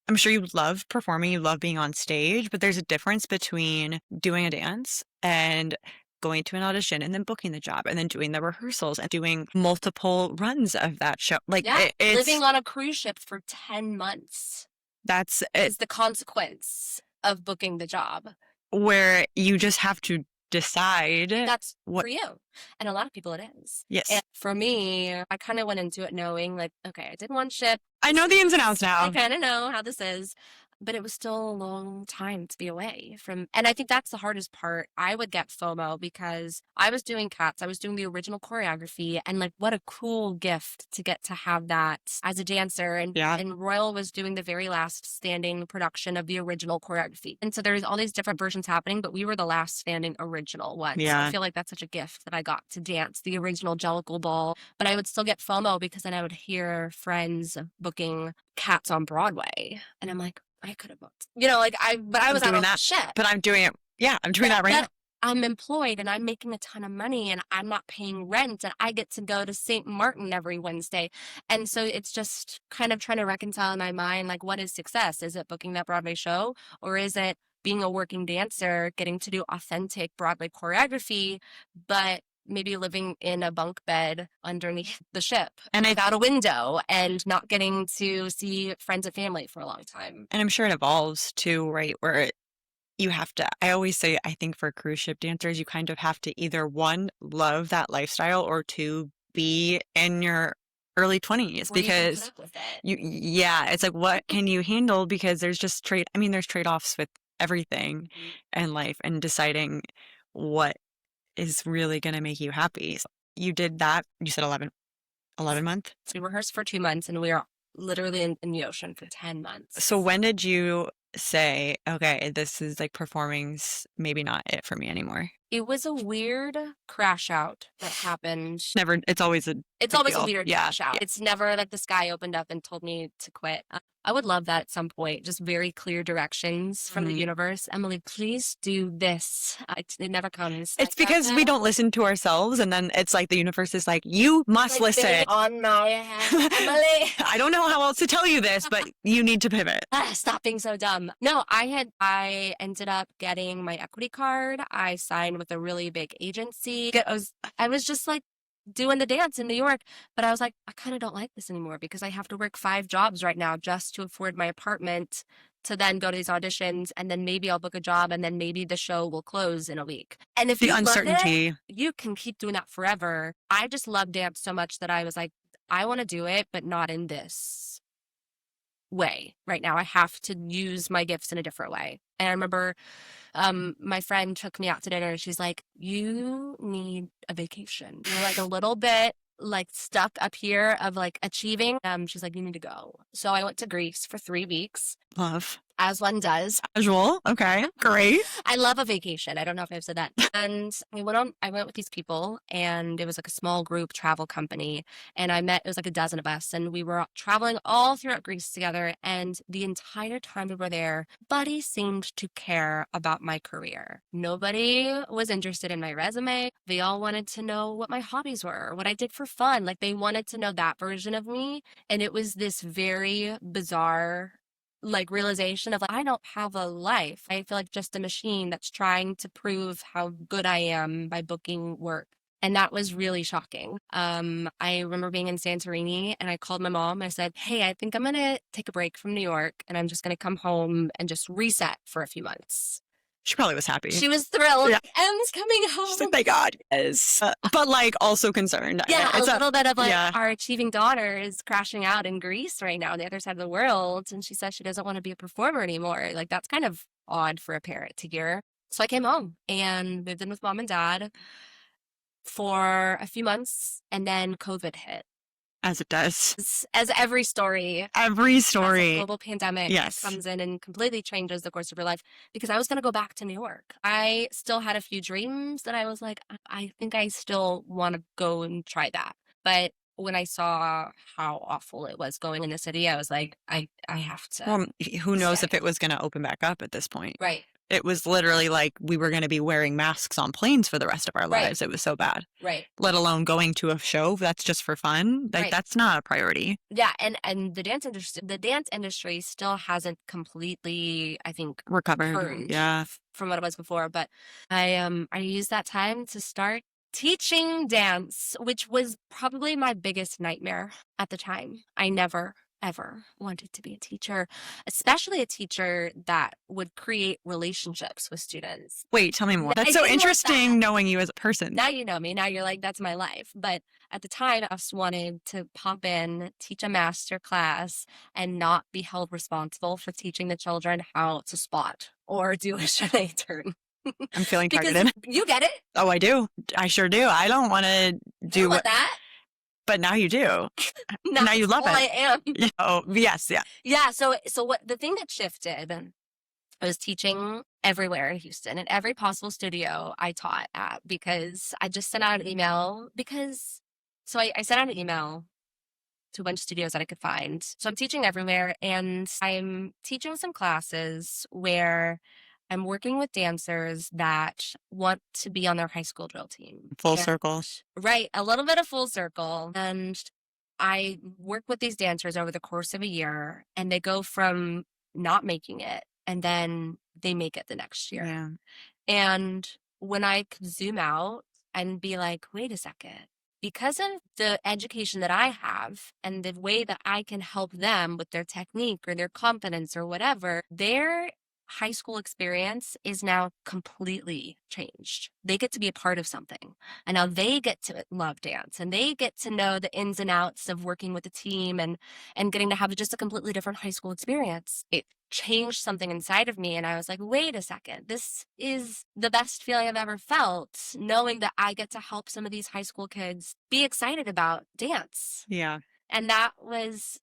I'm sure you love performing, you love being on stage, but there's a difference between doing a dance and going to an audition and then booking the job and then doing the rehearsals and doing multiple runs of that show. Like, it's living on a cruise ship for 10 months. That's is the consequence of booking the job, where you just have to decide that's for you. And a lot of people it is. Yes. And for me, I kind of went into it knowing like, okay, I did one ship. I know the ins and outs now. I kind of know how this is. but it was still a long time to be away from. And I think that's the hardest part. I would get FOMO because I was doing Cats, I was doing the original choreography, and like what a cool gift to get to have that as a dancer. And Royal was doing the very last standing production of the original choreography. And so there's all these different versions happening, but we were the last standing original one. So I feel like that's such a gift that I got to dance the original Jellicle Ball. But I would still get FOMO because then I would hear friends booking Cats on Broadway. And I'm like, I could have booked, like but I was doing out that shit. But I'm doing it. Yeah, I'm doing that right now. I'm employed and I'm making a ton of money and I'm not paying rent and I get to go to St. Martin every Wednesday. And so it's just kind of trying to reconcile in my mind, like, what is success? Is it booking that Broadway show, or is it being a working dancer, getting to do authentic Broadway choreography, but maybe living in a bunk bed underneath the ship and without a window and not getting to see friends and family for a long time. And I'm sure it evolves too, right? Where you have to, I always say, I think for cruise ship dancers, you kind of have to either one, love that lifestyle, or two, be in your early 20s because it's like, what can you handle? Because there's just there's trade-offs with everything in life and deciding what is really going to make you happy. So you did that. You said 11 months? So we rehearsed for 2 months and we were literally in the ocean for 10 months. So when did you say, okay, this is like performing's maybe not it for me anymore? It was a weird crash out that happened. It's always a weird crash out. It's never like the sky opened up and told me to quit. I would love that at some point, just very clear directions from the universe. Emily, please do this. It never comes. It's because we don't listen to ourselves, and then it's like the universe is like, you must listen. On my head, Emily. I don't know how else to tell you this, but you need to pivot. Stop being so dumb. No, I ended up getting my equity card. I signed with a really big agency. I was just like doing the dance in New York, but I was like, I kind of don't like this anymore because I have to work 5 jobs right now just to afford my apartment to then go to these auditions, and then maybe I'll book a job, and then maybe the show will close in a week. And if the uncertainty, you can keep doing that forever. I just love dance so much that I was like, I want to do it, but not in this way right now. I have to use my gifts in a different way. And I remember my friend took me out to dinner and she's like, you need a vacation. You're like a little bit like stuck up here of like achieving. She's like, you need to go. So I went to Greece for 3 weeks. Love. As one does. Casual. Okay, great. I love a vacation. I don't know if I've said that. And I went with these people, and it was like a small group travel company. And it was like a dozen of us, and we were traveling all throughout Greece together. And the entire time we were there, nobody seemed to care about my career. Nobody was interested in my resume. They all wanted to know what my hobbies were, what I did for fun. Like they wanted to know that version of me. And it was this very bizarre like realization of like, I don't have a life. I feel like just a machine that's trying to prove how good I am by booking work. And that was really shocking. I remember being in Santorini and I called my mom. I said, hey, I think I'm going to take a break from New York and I'm just going to come home and just reset for a few months. She probably was happy. She was thrilled. Yeah. Em's coming home. She's like, thank God. Yes. But like also concerned. Yeah, it's a little bit of like our achieving daughter is crashing out in Greece right now on the other side of the world. And she says she doesn't want to be a performer anymore. Like that's kind of odd for a parent to hear. So I came home and lived in with mom and dad for a few months. And then COVID hit. As it does. As every story. Global pandemic comes in and completely changes the course of your life, because I was going to go back to New York. I still had a few dreams that I was like, I think I still want to go and try that. But when I saw how awful it was going in the city, I was like, I have to. Well, who knows if it was going to open back up at this point. Right. It was literally like we were going to be wearing masks on planes for the rest of our lives. It was so bad. Right. Let alone going to a show that's just for fun. Like that's not a priority. Yeah. And the dance industry still hasn't completely, I think, recovered. Yeah. From what it was before. But I used that time to start teaching dance, which was probably my biggest nightmare at the time. I never ever wanted to be a teacher, especially a teacher that would create relationships with students. Wait, tell me more. That's I so didn't want that. interesting knowing you as a person. Now you know me. Now you're like, that's my life. But at the time, I just wanted to pop in, teach a master class, and not be held responsible for teaching the children how to spot or do a Shanae turn. I'm feeling Because targeted. you get it. Oh, I do. I sure do. I don't want to I do don't what, want that. but now you do. Now Now you it's love all it. I am. Oh, yes, yeah. Yeah. So what the thing that shifted, I was teaching everywhere in Houston, in every possible studio I taught at, because I just sent out an email I sent out an email to a bunch of studios that I could find. So I'm teaching everywhere, and I'm teaching some classes where I'm working with dancers that want to be on their high school drill team. Full And- circle. Right, a little bit of full circle. And I work with these dancers over the course of a year, and they go from not making it, and then they make it the next year. Yeah. And when I could zoom out and be like, wait a second, because of the education that I have and the way that I can help them with their technique or their confidence or whatever, their high school experience is now completely changed. They get to be a part of something. And now they get to love dance, and they get to know the ins and outs of working with a team and getting to have just a completely different high school experience. It changed something inside of me, and I was like, wait a second, this is the best feeling I've ever felt, knowing that I get to help some of these high school kids be excited about dance. Yeah. And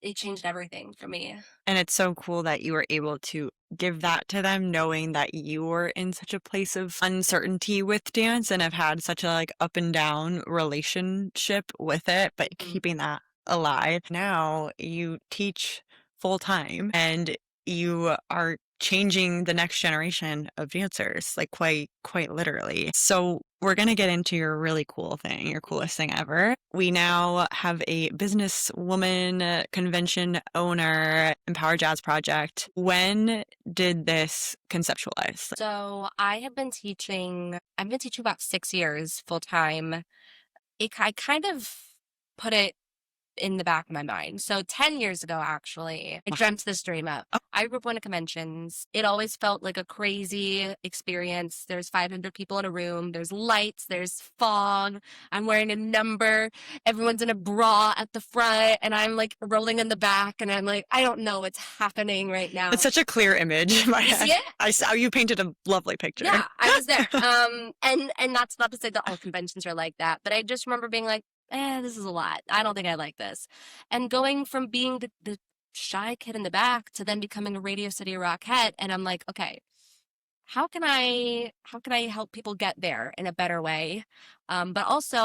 it changed everything for me. And it's so cool that you were able to give that to them, knowing that you were in such a place of uncertainty with dance and have had such a like up and down relationship with it, but keeping that alive. Now you teach full time and you are changing the next generation of dancers, like quite literally. So we're going to get into your really cool thing, your coolest thing ever. We now have a businesswoman, convention owner, Empower Jazz Project. When did this conceptualize? So I've been teaching about 6 years full time. I kind of put it in the back of my mind. So 10 years ago, actually, I dreamt this dream up. I grew up going to conventions. It always felt like a crazy experience. There's 500 people in a room. There's lights. There's fog. I'm wearing a number. Everyone's in a bra at the front, and I'm like rolling in the back, and I'm like, I don't know what's happening right now. It's such a clear image. You see it? I saw you painted a lovely picture. Yeah, I was there. And that's not to say that all conventions are like that, but I just remember being like, this is a lot. I don't think I like this. And going from being the shy kid in the back to then becoming a Radio City Rockette. And I'm like, okay, how can I help people get there in a better way? But also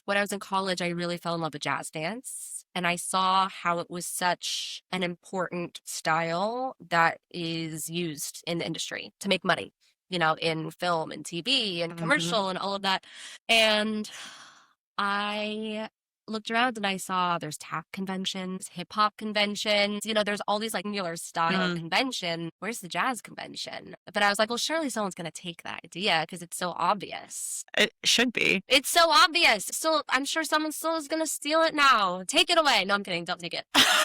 when I was in college, I really fell in love with jazz dance. And I saw how it was such an important style that is used in the industry to make money, in film and TV and commercial and all of that. And I looked around and I saw there's tap conventions, hip hop conventions, there's all these like Mueller style convention. Where's the jazz convention? But I was like, well, surely someone's going to take that idea because it's so obvious. It should be. It's so obvious. So I'm sure someone still is going to steal it now. Take it away. No, I'm kidding. Don't take it.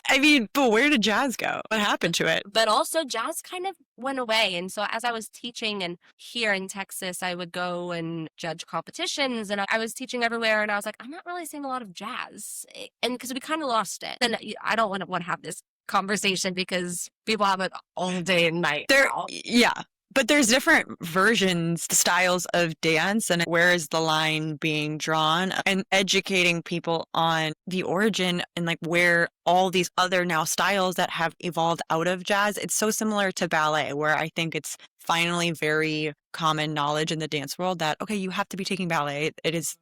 I mean, but where did jazz go? What happened to it? But also jazz kind of went away. And so as I was teaching, and here in Texas, I would go and judge competitions, and I was teaching everywhere, and I was like, I'm not really seeing a lot of jazz. And because we kind of lost it. And I don't want to have this conversation because people have it all day and night. Yeah. But there's different versions, styles of dance, and where is the line being drawn, and educating people on the origin and like where all these other now styles that have evolved out of jazz. It's so similar to ballet, where I think it's finally very common knowledge in the dance world that, okay, you have to be taking ballet. It is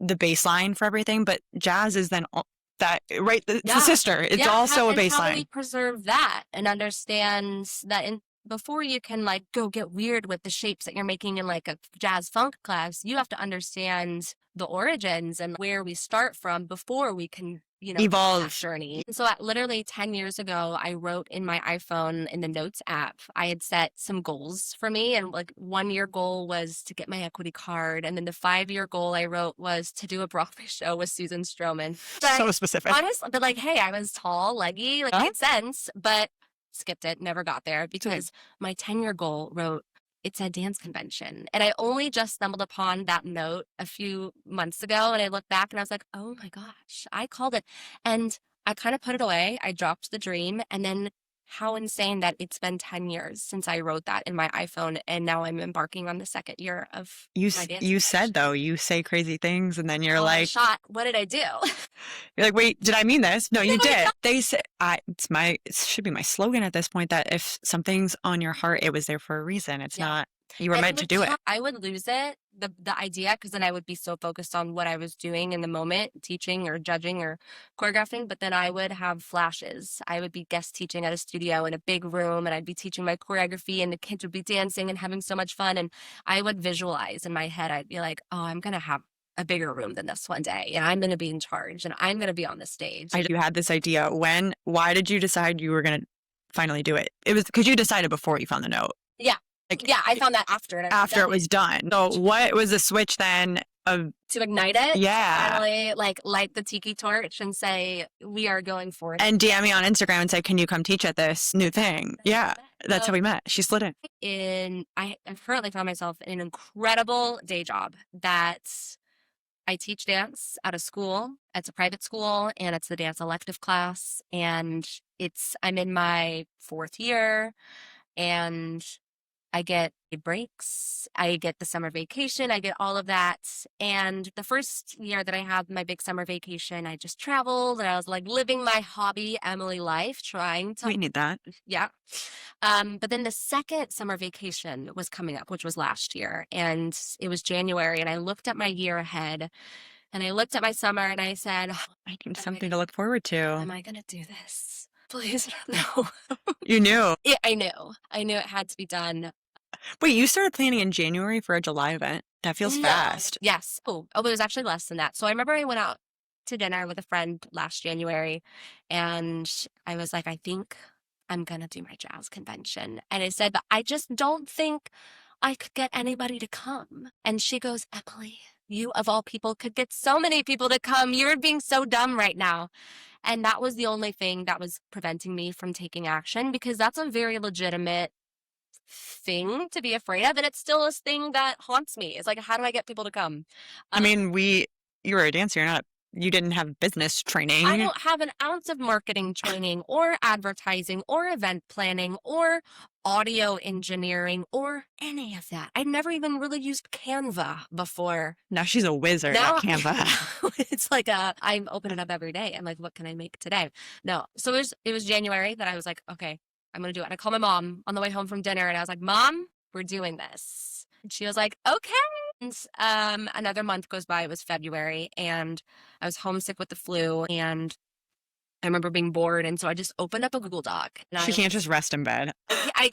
the baseline for everything, but jazz is then that, right? It's the sister. It's also a baseline. How do we preserve that and understand that before you can like go get weird with the shapes that you're making in like a jazz funk class, you have to understand the origins and where we start from before we can, Evolve. that journey. And so at literally 10 years ago, I wrote in my iPhone in the notes app, I had set some goals for me. And like 1 year goal was to get my equity card. And then the 5 year goal I wrote was to do a Broadway show with Susan Stroman. So specific. Honestly, but like, hey, I was tall, leggy, like made sense, but skipped it, never got there because my 10 year goal wrote, it said dance convention. And I only just stumbled upon that note a few months ago. And I looked back and I was like, oh my gosh, I called it. And I kind of put it away. I dropped the dream. And then how insane that it's been 10 years since I wrote that in my iPhone. And now I'm embarking on the second year of my dance. You said though, you say crazy things and then you're like, shot. What did I do? You're like, wait, did I mean this? No, you did. They say, it should be my slogan at this point, that if something's on your heart, it was there for a reason. It's not, you were meant to do it. I would lose it, the idea, because then I would be so focused on what I was doing in the moment, teaching or judging or choreographing, but then I would have flashes. I would be guest teaching at a studio in a big room, and I'd be teaching my choreography, and the kids would be dancing and having so much fun, and I would visualize in my head, I'd be like, oh, I'm going to have a bigger room than this one day, and I'm going to be in charge, and I'm going to be on the stage. You had this idea. Why did you decide you were going to finally do it? It was because you decided before you found the note. Yeah. I found that after it was done. So what was the switch then to ignite it? Yeah. Finally, like light the tiki torch and say, we are going for it. And DM me on Instagram and say, can you come teach at this new thing? That's how we met. She slid in. I've currently found myself in an incredible day job that I teach dance at a school. It's a private school, and it's the dance elective class. And I'm in my 4th year, and I get breaks, I get the summer vacation, I get all of that. And the first year that I had my big summer vacation, I just traveled and I was like living my hobby Emily life, trying to. We need that. Yeah. But then the second summer vacation was coming up, which was last year. And it was January. And I looked at my year ahead and I looked at my summer and I said, I need something to look forward to. Am I going to do this? Please, no. You knew. Yeah, I knew it had to be done. Wait, you started planning in January for a July event? That feels fast. Yes. Oh, it was actually less than that. So I remember I went out to dinner with a friend last January, and I was like, I think I'm going to do my jazz convention. And I said, but I just don't think I could get anybody to come. And she goes, Emily, you of all people could get so many people to come. You're being so dumb right now. And that was the only thing that was preventing me from taking action, because that's a very legitimate thing to be afraid of. And it's still a thing that haunts me. It's like, how do I get people to come? I mean, you were a dancer. You didn't have business training. I don't have an ounce of marketing training or advertising or event planning or audio engineering or any of that. I'd never even really used Canva before. Now she's a wizard at Canva. It's like I'm opening it up every day. I'm like, what can I make today? No. So it was January that I was like, okay, I'm going to do it. And I called my mom on the way home from dinner and I was like, Mom, we're doing this. And she was like, okay. And another month goes by. It was February and I was homesick with the flu, and I remember being bored. And so I just opened up a Google Doc. She can't just rest in bed. I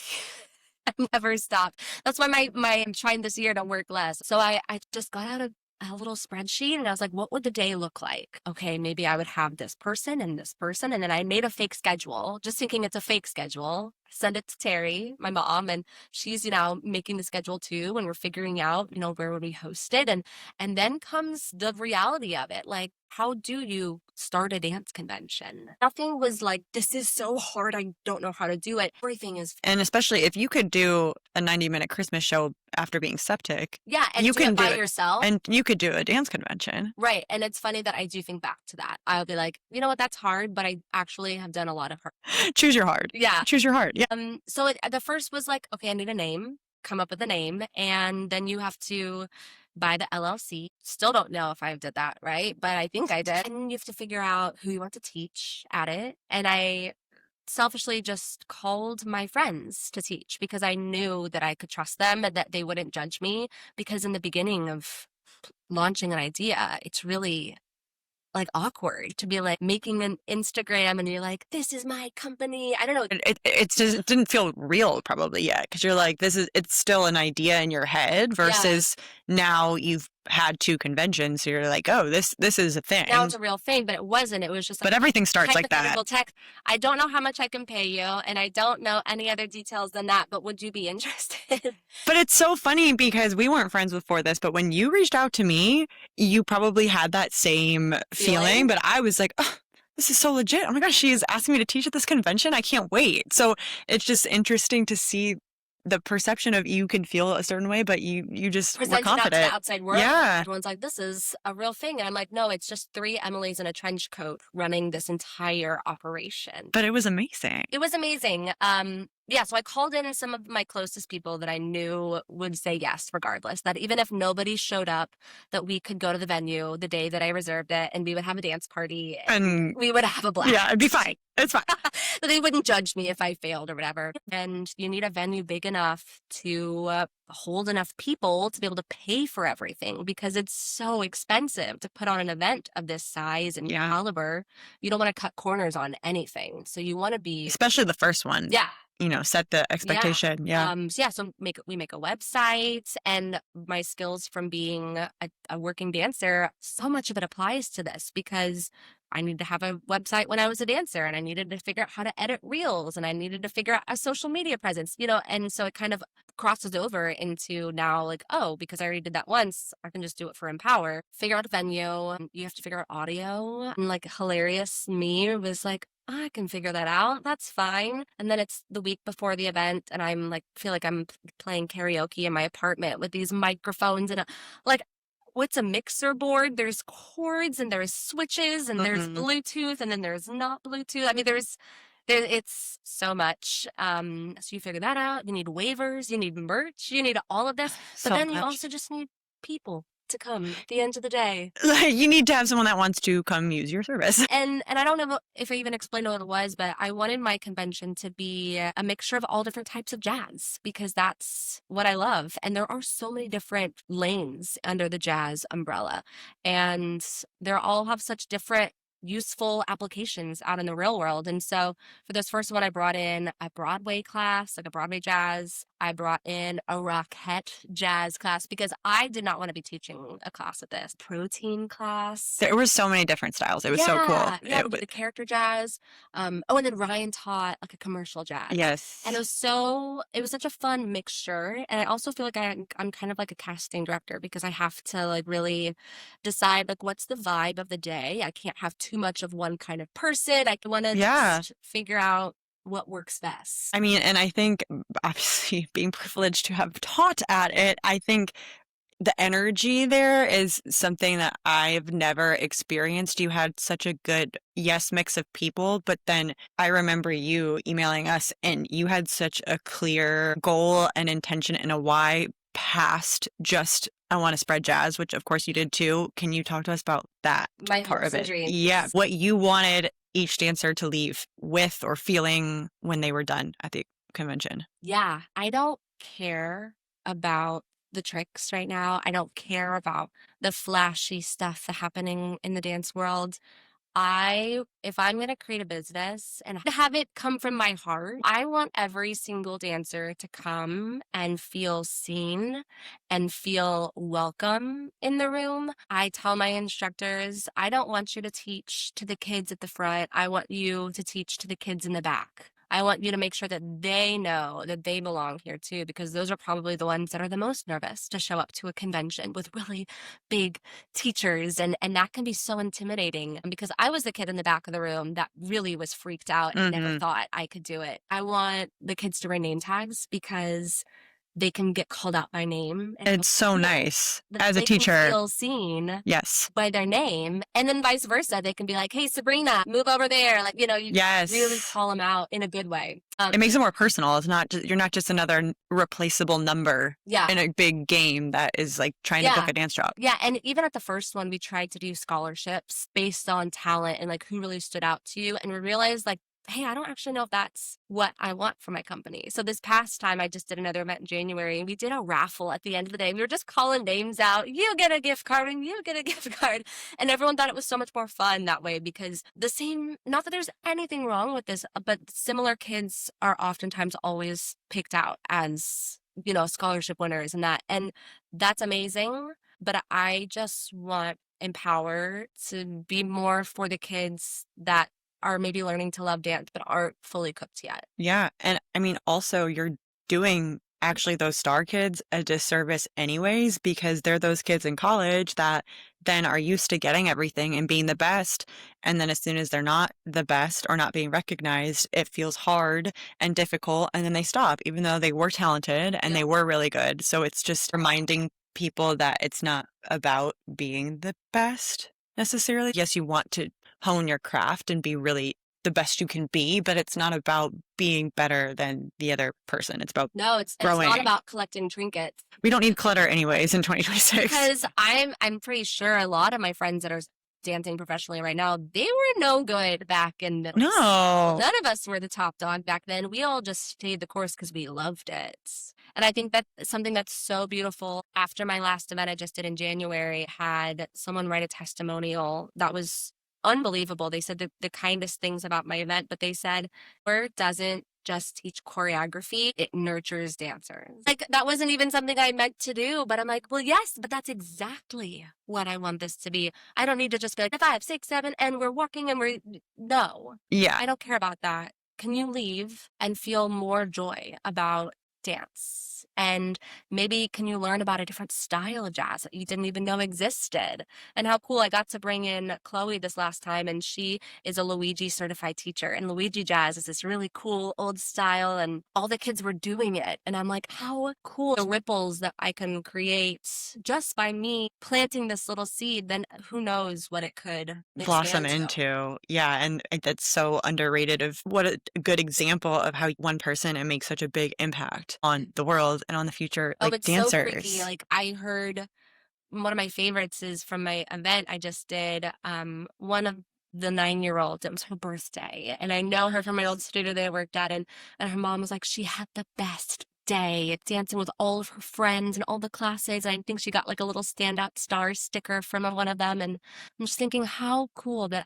never stopped. That's why my trying this year to work less. So I just got out a little spreadsheet and I was like, what would the day look like? Okay, maybe I would have this person and this person. And then I made a fake schedule, just thinking it's a fake schedule. Send it to Terry, my mom, and she's, making the schedule too. And we're figuring out, where would we host it? And then comes the reality of it. Like, how do you start a dance convention? Nothing was like, this is so hard, I don't know how to do it. Everything is. And especially if you could do a 90-minute Christmas show after being septic. Yeah, and you can do it by yourself. And you could do a dance convention. Right. And it's funny that I do think back to that. I'll be like, you know what, that's hard, but I actually have done a lot of hard. Choose your hard. Yeah. Choose your hard. Yeah. So the first was like, okay, I need a name, come up with a name, and then you have to buy the LLC. Still don't know if I did that right, but I think I did. And you have to figure out who you want to teach at it. And I selfishly just called my friends to teach because I knew that I could trust them and that they wouldn't judge me, because in the beginning of launching an idea, it's really like awkward to be like making an Instagram and you're like, this is my company. I don't know. It just it didn't feel real probably yet because you're like, it's still an idea in your head Yeah. versus now you've had 2 conventions. So you're like, oh, this is a thing. Now it's a real thing, but it wasn't. It was just like But everything starts like that. hypothetical text. I don't know how much I can pay you, and I don't know any other details than that, but would you be interested? But it's so funny because we weren't friends before this, but when you reached out to me, you probably had that same feeling, but I was like, oh, this is so legit. Oh my gosh, she is asking me to teach at this convention. I can't wait. So it's just interesting to see the perception of you can feel a certain way, but you just were Presented out to confident. the outside world. Yeah. Everyone's like, this is a real thing. And I'm like, no, it's just 3 Emilys in a trench coat running this entire operation. But it was amazing. It was amazing. Yeah, so I called in some of my closest people that I knew would say yes regardless, that even if nobody showed up, that we could go to the venue the day that I reserved it and we would have a dance party and we would have a blast. Yeah, it'd be fine. It's fine. So they wouldn't judge me if I failed or whatever. And you need a venue big enough to hold enough people to be able to pay for everything because it's so expensive to put on an event of this size and caliber. You don't want to cut corners on anything. So you want to be... Especially the first one. Yeah. You know, set the expectation. Yeah. So we make a website, and my skills from being a working dancer, so much of it applies to this because I needed to have a website when I was a dancer, and I needed to figure out how to edit reels, and I needed to figure out a social media presence, you know, and so it kind of crosses over into now like, oh, because I already did that once, I can just do it for Empower. Figure out a venue, you have to figure out audio, and like hilarious me was like, I can figure that out. That's fine. And then it's the week before the event, and I'm like, feel like I'm playing karaoke in my apartment with these microphones and like, what's a mixer board? There's cords and there's switches and there's Bluetooth and then there's not Bluetooth. I mean, it's so much. So you figure that out. You need waivers, you need merch, you need all of this, but then you also just need people to come at the end of the day. You need to have someone that wants to come use your service. And I don't know if I even explained what it was, but I wanted my convention to be a mixture of all different types of jazz because that's what I love. And there are so many different lanes under the jazz umbrella, and they all have such different useful applications out in the real world. And so for this first one, I brought in a Broadway class, like a Broadway jazz. I brought in a Rockette jazz class because I did not want to be teaching a class of this. Protein class. There were so many different styles. It was so cool. Yeah, the character jazz. And then Ryan taught like a commercial jazz. Yes. And it was such a fun mixture. And I also feel like I'm kind of like a casting director because I have to like really decide like what's the vibe of the day. I can't have too much of one kind of person. I want to just figure out what works best. I mean, and I think obviously being privileged to have taught at it, I think the energy there is something that I've never experienced. You had such a good, mix of people, but then I remember you emailing us and you had such a clear goal and intention and a why past just I want to spread jazz, which of course you did too. Can you talk to us about that part of it? Dreams. Yeah, what you wanted each dancer to leave with or feeling when they were done at the convention. Yeah, I don't care about the tricks right now. I don't care about the flashy stuff happening in the dance world. If I'm going to create a business and have it come from my heart, I want every single dancer to come and feel seen and feel welcome in the room. I tell my instructors, I don't want you to teach to the kids at the front. I want you to teach to the kids in the back. I want you to make sure that they know that they belong here too, because those are probably the ones that are the most nervous to show up to a convention with really big teachers. And that can be so intimidating because I was the kid in the back of the room that really was freaked out and never thought I could do it. I want the kids to wear name tags because they can get called out by name. And it's so nice as a teacher. They feel seen by their name. And then vice versa. They can be like, hey, Sabrina, move over there. Like, you know, you really call them out in a good way. It makes it more personal. It's not you're not just another replaceable number in a big game that is like trying to book a dance job. Yeah. And even at the first one, we tried to do scholarships based on talent and like who really stood out to you. And we realized like hey, I don't actually know if that's what I want for my company. So this past time, I just did another event in January, and we did a raffle at the end of the day. We were just calling names out. You get a gift card and you get a gift card. And everyone thought it was so much more fun that way, because the same, not that there's anything wrong with this, but similar kids are oftentimes always picked out as, scholarship winners and that. And that's amazing. But I just want Empower to be more for the kids that are maybe learning to love dance but aren't fully cooked yet. Yeah. And I mean, also, you're doing actually those star kids a disservice anyways, because they're those kids in college that then are used to getting everything and being the best. And then as soon as they're not the best or not being recognized, it feels hard and difficult. And then they stop, even though they were talented and Yeah. they were really good. So it's just reminding people that it's not about being the best necessarily. Yes, you want to hone your craft and be really the best you can be, but it's not about being better than the other person. It's about No, it's not growing. about collecting trinkets. We don't need clutter anyways in 2026. Because I'm pretty sure a lot of my friends that are dancing professionally right now, they were no good back in middle school. No. None of us were the top dog back then. We all just stayed the course because we loved it. And I think that's something that's so beautiful. After my last event I just did in January, had someone write a testimonial that was unbelievable. They said the kindest things about my event, but they said, "Word doesn't just teach choreography, it nurtures dancers." Like, that wasn't even something I meant to do, but I'm like, well, yes, but that's exactly what I want this to be. I don't need to just be like 5, 6, 7, and we're walking and no, Yeah. I don't care about that. Can you leave and feel more joy about dance? And maybe can you learn about a different style of jazz that you didn't even know existed? And how cool, I got to bring in Chloe this last time, and she is a Luigi certified teacher. And Luigi jazz is this really cool old style, and all the kids were doing it. And I'm like, how cool the ripples that I can create just by me planting this little seed, then who knows what it could Blossom expand to. into. Yeah. And that's so underrated of what a good example of how one person and make such a big impact on the world and on the future, Oh, like it's so freaky. dancers. Like, I heard one of my favorites is from my event I just did. One of the 9-year-olds, it was her birthday, and I know her from my old studio that I worked at, and her mom was like, she had the best day dancing with all of her friends and all the classmates. And I think she got like a little standout star sticker from one of them. And I'm just thinking how cool that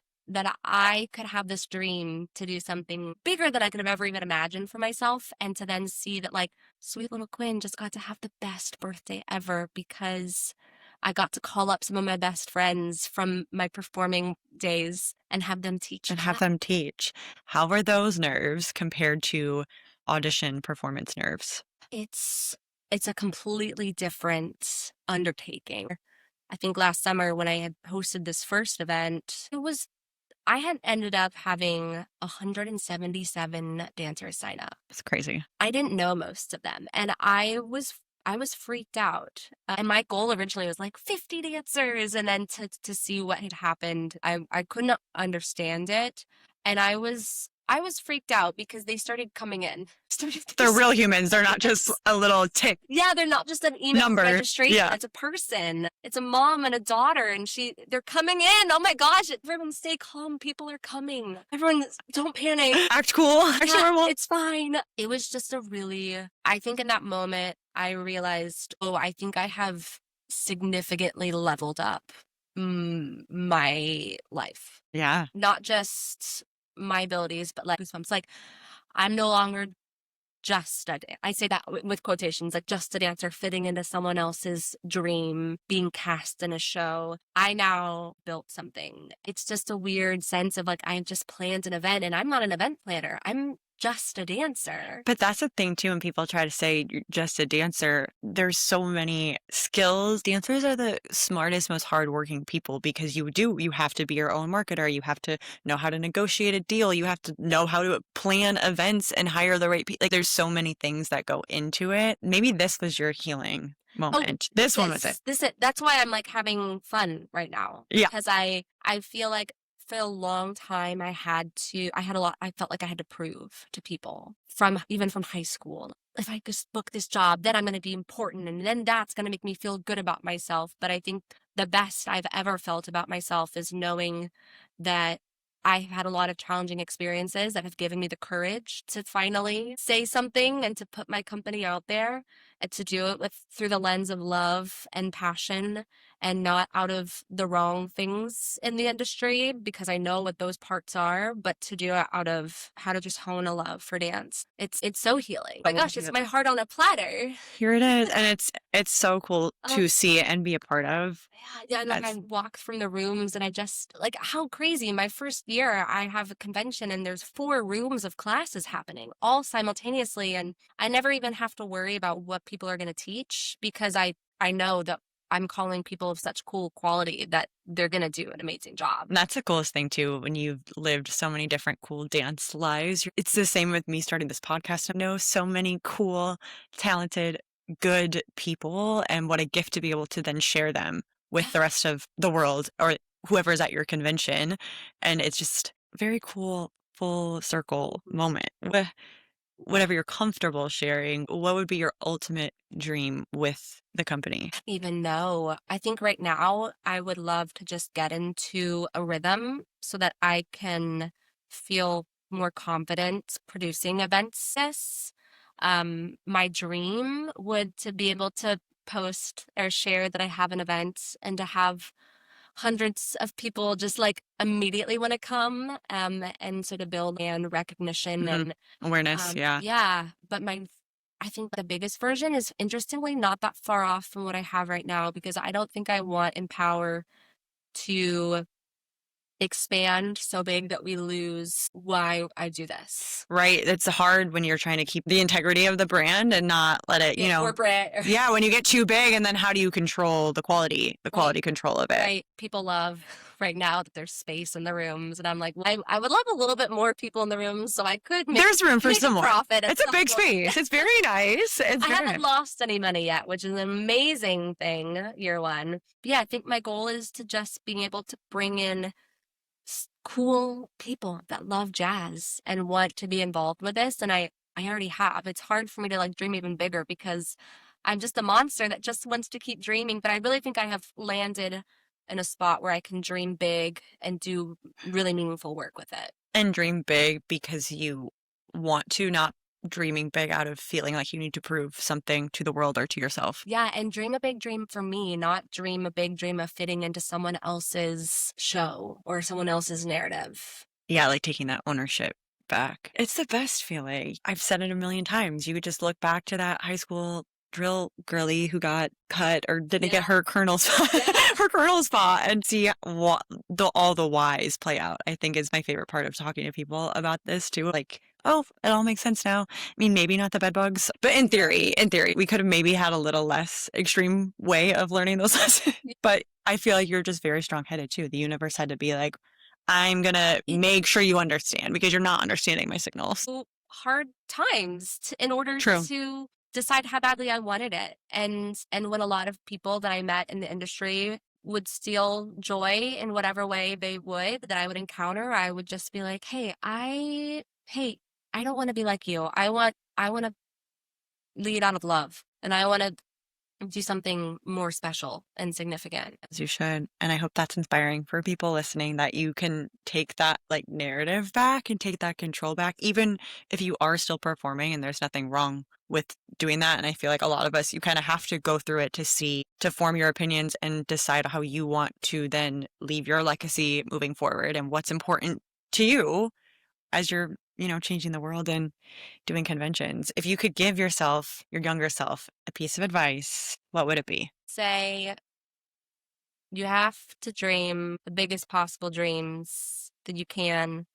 I could have this dream to do something bigger than I could have ever even imagined for myself, and to then see that, like, sweet little Quinn just got to have the best birthday ever because I got to call up some of my best friends from my performing days and have them teach And me. have them teach. How are those nerves compared to audition performance nerves? It's a completely different undertaking. I think last summer when I had hosted this first event, I had ended up having 177 dancers sign up. It's crazy. I didn't know most of them, and I was freaked out. And my goal originally was like 50 dancers, and then to see what had happened, I couldn't understand it, and I was freaked out because they started coming in. They're real humans. They're not just a little tick. Yeah, they're not just an email Number, registration. yeah. It's a person. It's a mom and a daughter, and they're coming in. Oh my gosh, everyone stay calm. People are coming. Everyone, don't panic. Act cool. Act Yeah, normal. it's fine. It was just I think in that moment, I realized, oh, I think I have significantly leveled up my life. Yeah. Not just my abilities, but like goosebumps. Like, I'm no longer just I say that with quotations, like just a dancer fitting into someone else's dream, being cast in a show. I now built something. It's just a weird sense of like, I just planned an event, and I'm not an event planner. I'm just a dancer. But that's the thing too, when people try to say you're just a dancer, there's so many skills. Dancers are the smartest, most hardworking people because you have to be your own marketer. You have to know how to negotiate a deal. You have to know how to plan events and hire the right people. Like, there's so many things that go into it. Maybe this was your healing moment. This one was it. That's why I'm like having fun right now. Yeah. Because I feel like for a long time I felt like I had to prove to people even from high school. If I just book this job, then I'm going to be important, and then that's going to make me feel good about myself. But I think the best I've ever felt about myself is knowing that I had a lot of challenging experiences that have given me the courage to finally say something and to put my company out there and to do it with through the lens of love and passion and not out of the wrong things in the industry because I know what those parts are, but to do it out of how to just hone a love for dance. It's so healing. Oh my gosh, it's my heart on a platter. Here it is. And it's so cool to see and be a part of. Yeah, and like I walk from the rooms and I just like how crazy. My first year, I have a convention and there's 4 rooms of classes happening all simultaneously, and I never even have to worry about what people are going to teach because I know that I'm calling people of such cool quality that they're going to do an amazing job. And that's the coolest thing too, when you've lived so many different cool dance lives. It's the same with me starting this podcast. I know so many cool, talented, good people, and what a gift to be able to then share them with the rest of the world or whoever's at your convention. And it's just very cool, full circle moment. Whatever you're comfortable sharing, what would be your ultimate dream with the company? Even know. I think right now I would love to just get into a rhythm so that I can feel more confident producing events. My dream would to be able to post or share that I have an event and to have hundreds of people just like immediately want to come and sort of build and recognition and Awareness, yeah. yeah, but I think the biggest version is interestingly not that far off from what I have right now because I don't think I want Empower to expand so big that we lose why I do this. Right. It's hard when you're trying to keep the integrity of the brand and not let it, corporate. Yeah, when you get too big, and then how do you control the quality control of it? Right. People love right now that there's space in the rooms. And I'm like, I would love a little bit more people in the rooms so I could There's room for some more. Profit. It's a big space. It's very nice. I haven't lost any money yet, which is an amazing thing, year one. But yeah, I think my goal is to just being able to bring in cool people that love jazz and want to be involved with this. And I already have. It's hard for me to like dream even bigger because I'm just a monster that just wants to keep dreaming. But I really think I have landed in a spot where I can dream big and do really meaningful work with it. And dream big because you want to, not dreaming big out of feeling like you need to prove something to the world or to yourself. Yeah, and dream a big dream for me, not dream a big dream of fitting into someone else's show or someone else's narrative. Yeah, like taking that ownership back. It's the best feeling. I've said it a million times. You could just look back to that high school drill girly who got cut or didn't get her colonel spot, her colonel spot, and see what all the whys play out. I think is my favorite part of talking to people about this too. Like, oh, it all makes sense now. I mean, maybe not the bed bugs, but in theory, we could have maybe had a little less extreme way of learning those lessons. But I feel like you're just very strong-headed too. The universe had to be like, I'm gonna make sure you understand because you're not understanding my signals. Hard times in order to decide how badly I wanted it. And when a lot of people that I met in the industry would steal joy in whatever way they would that I would encounter, I would just be like, hey, I don't want to be like you. I want to lead out of love, and I want to do something more special and significant. As you should. And I hope that's inspiring for people listening, that you can take that like narrative back and take that control back, even if you are still performing, and there's nothing wrong with doing that. And I feel like a lot of us, you kind of have to go through it to form your opinions and decide how you want to then leave your legacy moving forward and what's important to you as you're, changing the world and doing conventions. If you could give yourself, your younger self, a piece of advice, what would it be? Say, you have to dream the biggest possible dreams that you can,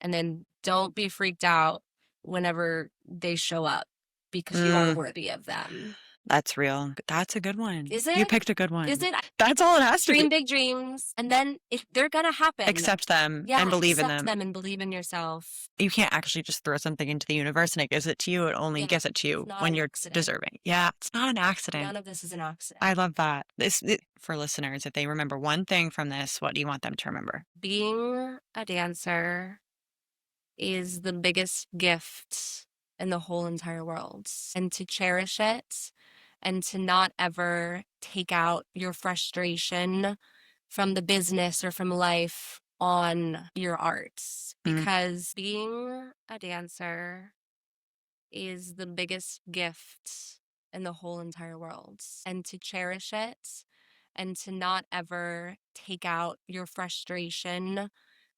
and then don't be freaked out whenever they show up because you are worthy of them. That's real. That's a good one. Is it? You picked a good one. Is it? That's all it has to be. Dream big dreams, and then if they're gonna happen, accept them and believe in them. Accept them and believe in yourself. You can't actually just throw something into the universe and it gives it to you. It only gives it to you when you're deserving. Yeah, it's not an accident. None of this is an accident. I love that. For listeners, if they remember one thing from this, what do you want them to remember? Being a dancer is the biggest gift in the whole entire world, and to cherish it and to not ever take out your frustration from the business or from life on your arts, because being a dancer is the biggest gift in the whole entire world. And to cherish it and to not ever take out your frustration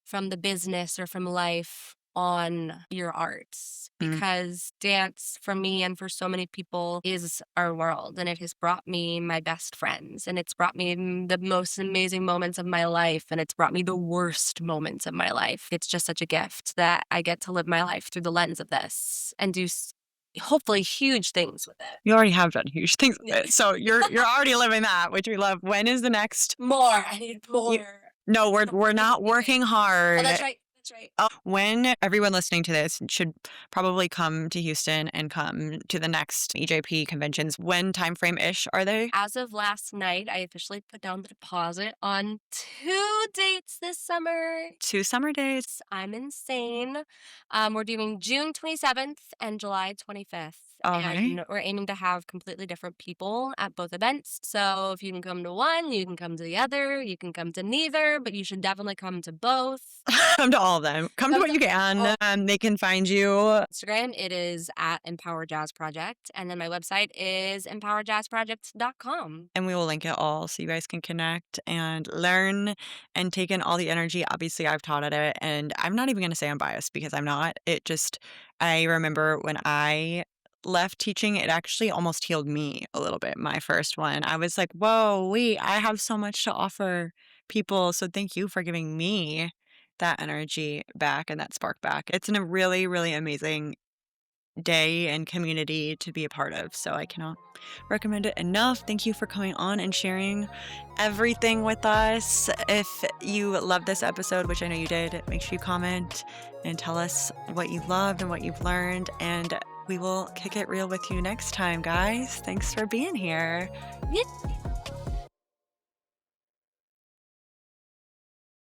from the business or from life on your arts, because dance for me and for so many people is our world, and it has brought me my best friends, and it's brought me the most amazing moments of my life, and it's brought me the worst moments of my life. It's just such a gift that I get to live my life through the lens of this and do hopefully huge things with it. You already have done huge things with it, so you're already living that, which we love. When is the next? More. I need more. No, we're not working hard. Oh, that's right. That's right. When everyone listening to this should probably come to Houston and come to the next EJP conventions. When timeframe-ish are they? As of last night, I officially put down the deposit on 2 dates this summer. 2 summer days. I'm insane. We're doing June 27th and July 25th. Okay. And we're aiming to have completely different people at both events. So if you can come to one, you can come to the other, you can come to neither, but you should definitely come to both. Come to all of them. Come to what you can. They can find you. Instagram, it is at Empower Jazz Project. And then my website is empowerjazzproject.com. And we will link it all so you guys can connect and learn and take in all the energy. Obviously, I've taught at it, and I'm not even going to say I'm biased because I'm not. I remember when I left teaching, it actually almost healed me a little bit. My first one, I was like, whoa, wait, I have so much to offer people. So thank you for giving me that energy back and that spark back. It's a really, really amazing day and community to be a part of. So I cannot recommend it enough. Thank you for coming on and sharing everything with us. If you love this episode, which I know you did, make sure you comment and tell us what you loved and what you've learned. And we will kick it real with you next time, guys. Thanks for being here. Yeah.